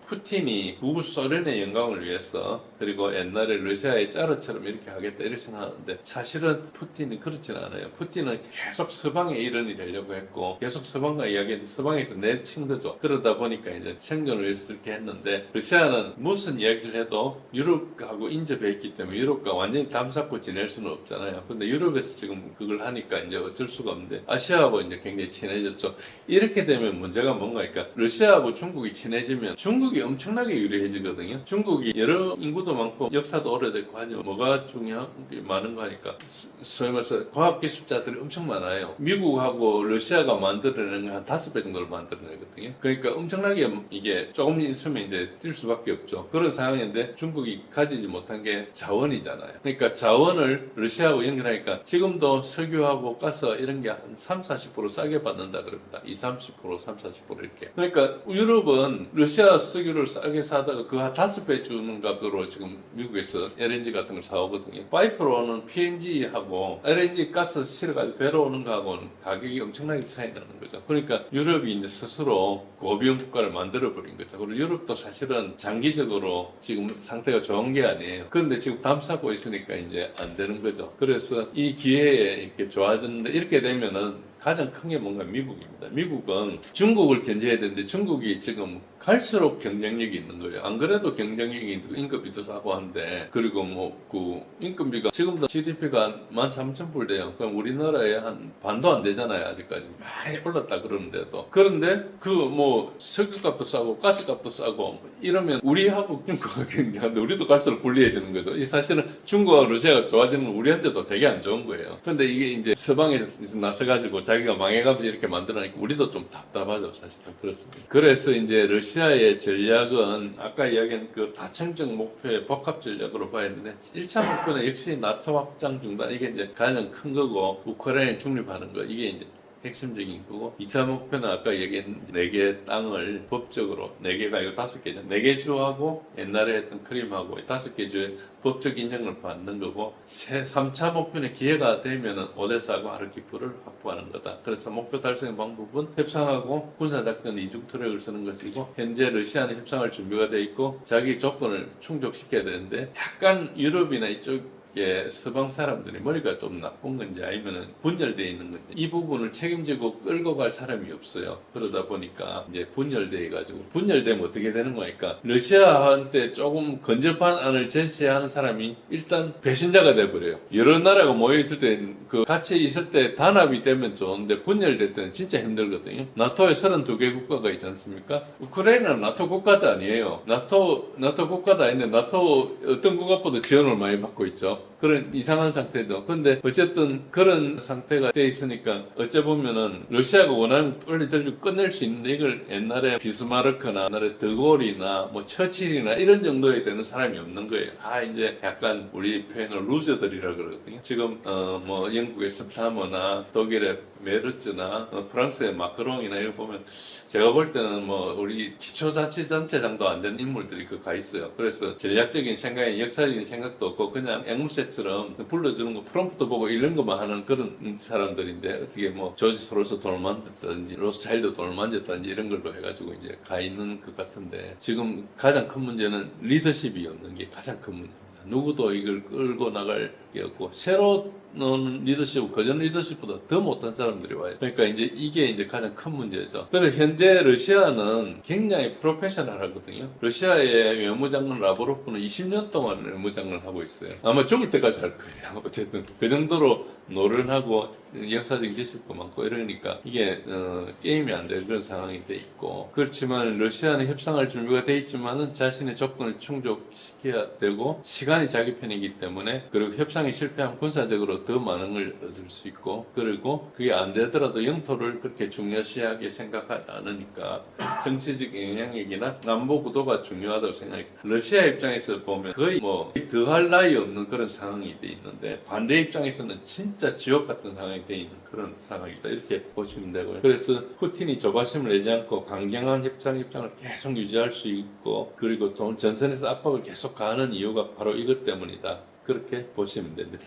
푸틴이 구소련의 영광을 위해서, 그리고 옛날에 러시아의 짜르처럼 이렇게 하겠다 이렇게 생각하는데, 사실은 푸틴이 그렇지는 않아요. 푸틴은 계속 서방의 일원이 되려고 했고 계속 서방과 이야기했는데 서방에서 내친 거죠. 그러다 보니까 이제 생존을 위해서 그렇게 했는데, 러시아는 무슨 이야기를 해도 유럽하고 인접해 있기 때문에 유럽과 완전히 담쌓고 지낼 수는 없잖아요. 근데 유럽에서 지금 그걸 하니까 이제 어쩔 수가 없는데, 아시아하고 이제 굉장히 친해졌죠. 이렇게 되면 문제가 뭔가, 그러니까 러시아하고 중국이 친해지면 중국이 엄청나게 유리해지거든요. 중국이 여러 인구도 많고 역사도 오래됐고 하죠. 뭐가 중요한 게 많은 거 하니까 소위 말해서 과학기술자들이 엄청 많아요. 미국하고 러시아가 만들어내는 게 한 5배 정도를 만들어내거든요. 그러니까 엄청나게 이게 조금 있으면 이제 뛸 수밖에 없죠. 그런 상황인데 중국이 가지지 못한 게 자원이잖아요. 그러니까 자원을 러시아하고 연결하니까 지금도 석유하고 가스 이런 게 한 30-40% 싸게 받는다 그럽니다. 20-30%, 30-40% 이렇게. 그러니까 유럽은 러시아 석유를 싸게 사다가 그 한 5배 주는 값으로 지금 미국에서 LNG 같은 걸 사오거든요. 파이프로는 PNG하고 LNG 가스 실어가지고 배로 오는 거하고는 가격이 엄청나게 차이 나는 거죠. 그러니까 유럽이 이제 스스로 고비용 국가를 만들어버린 거죠. 그리고 유럽도 사실은 장기적으로 지금 상태가 좋은 게 아니에요. 그런데 지금 담쌓고 있으니까 이제 안 되는 거죠. 그래서 이 기회에 이렇게 좋아졌는데, 이렇게 되면은 가장 큰 게 뭔가 미국입니다. 미국은 중국을 견제해야 되는데 중국이 지금 갈수록 경쟁력이 있는 거예요. 안 그래도 경쟁력이 있고 인건비도 싸고 한데, 그리고 뭐 그 인건비가 지금도 GDP가 13,000불 돼요. 그럼 우리나라에 한 반도 안 되잖아요. 아직까지 많이 올랐다 그러는데도. 그런데 그 뭐 석유값도 싸고 가스값도 싸고 이러면 우리하고 중국과 경쟁하는데 우리도 갈수록 불리해지는 거죠. 이 사실은 중국과 러시아가 좋아지는 건 우리한테도 되게 안 좋은 거예요. 그런데 이게 이제 서방에서 나서가지고 자기가 망해가면서 이렇게 만들어내니까 우리도 좀 답답하죠. 사실은 그렇습니다. 그래서 이제 러시아의 전략은 아까 이야기한 그 다층적 목표의 복합 전략으로 봐야 되는데, 1차 목표는 역시 나토 확장 중단, 이게 이제 가장 큰 거고, 우크라이나 중립하는 거, 이게 이제 핵심적인 거고 2차 목표는 아까 얘기한 4개 땅을 법적으로 4개가 아니고 5개죠. 4개 주하고 옛날에 했던 크림하고 5개 주의 법적 인정을 받는 거고 3차 목표는 기회가 되면 오데사하고 하르키프를 확보하는 거다. 그래서 목표 달성의 방법은 협상하고 군사작전 이중 트랙을 쓰는 것이고 현재 러시아는 협상할 준비가 돼 있고 자기 조건을 충족시켜야 되는데 약간 유럽이나 이쪽 서방 사람들이 머리가 좀 나쁜 건지 아니면 분열되어 있는 건지 이 부분을 책임지고 끌고 갈 사람이 없어요. 그러다 보니까 이제 분열돼 가지고 분열되면 어떻게 되는 거니까 러시아한테 조금 건접한 안을 제시하는 사람이 일단 배신자가 돼버려요. 여러 나라가 모여 있을 때 그 같이 있을 때 단합이 되면 좋은데 분열될 때는 진짜 힘들거든요. 나토에 32개 국가가 있지 않습니까? 우크라이나는 나토 국가도 아니에요. 나토 국가도 아닌데 나토 어떤 국가보다 지원을 많이 받고 있죠. 그런 이상한 상태죠. 근데 어쨌든 그런 상태가 돼 있으니까 어째 보면은 러시아가 원하는 빨리 들고 끝낼 수 있는데 이걸 옛날에 비스마르크나 옛날에 드골이나 뭐 처칠이나 이런 정도에 되는 사람이 없는 거예요. 다 이제 약간 우리 표현으로 루저들이라 그러거든요. 지금 뭐 영국의 스타머나 독일의 메르츠나 프랑스의 마크롱이나 이거 보면 제가 볼 때는 뭐 우리 기초자치단체장도 안 된 인물들이 그 가 있어요. 그래서 전략적인 생각이 역사적인 생각도 없고 그냥 앵무새처럼 불러주는 거 프롬프트 보고 이런 것만 하는 그런 사람들인데 어떻게 뭐 조지 소로스 돈을 만졌다든지 로스차일드 돈을 만졌다든지 이런 걸로 해가지고 이제 가 있는 것 같은데 지금 가장 큰 문제는 리더십이 없는 게 가장 큰 문제입니다. 누구도 이걸 끌고 나갈 게 없고 새로 넣는 리더십, 그전 리더십보다 더 못한 사람들이 와요. 그러니까 이제 이게 이제 가장 큰 문제죠. 그래서 현재 러시아는 굉장히 프로페셔널하거든요. 러시아의 외무장관 라브로프는 20년 동안 외무장관을 하고 있어요. 아마 죽을 때까지 할 거예요. 어쨌든 그 정도로 노련하고 역사적 지식도 많고 이러니까 이게 게임이 안 되는 그런 상황이 돼 있고 그렇지만 러시아는 협상할 준비가 돼 있지만은 자신의 조건을 충족시켜야 되고 시간이 자기 편이기 때문에 그리고 협상이 실패하면 군사적으로 더 많은 걸 얻을 수 있고 그리고 그게 안 되더라도 영토를 그렇게 중요시하게 생각하지 않으니까 정치적 영향력이나 남북 구도가 중요하다고 생각해요. 러시아 입장에서 보면 거의 뭐 더할 나위 없는 그런 상황이 돼 있는데 반대 입장에서는 진짜 지옥 같은 상황이 돼 있는 그런 상황이다 이렇게 보시면 되고요. 그래서 푸틴이 조바심을 내지 않고 강경한 협상 입장을 계속 유지할 수 있고 그리고 전선에서 압박을 계속 가하는 이유가 바로 이것 때문이다. 그렇게 보시면 됩니다.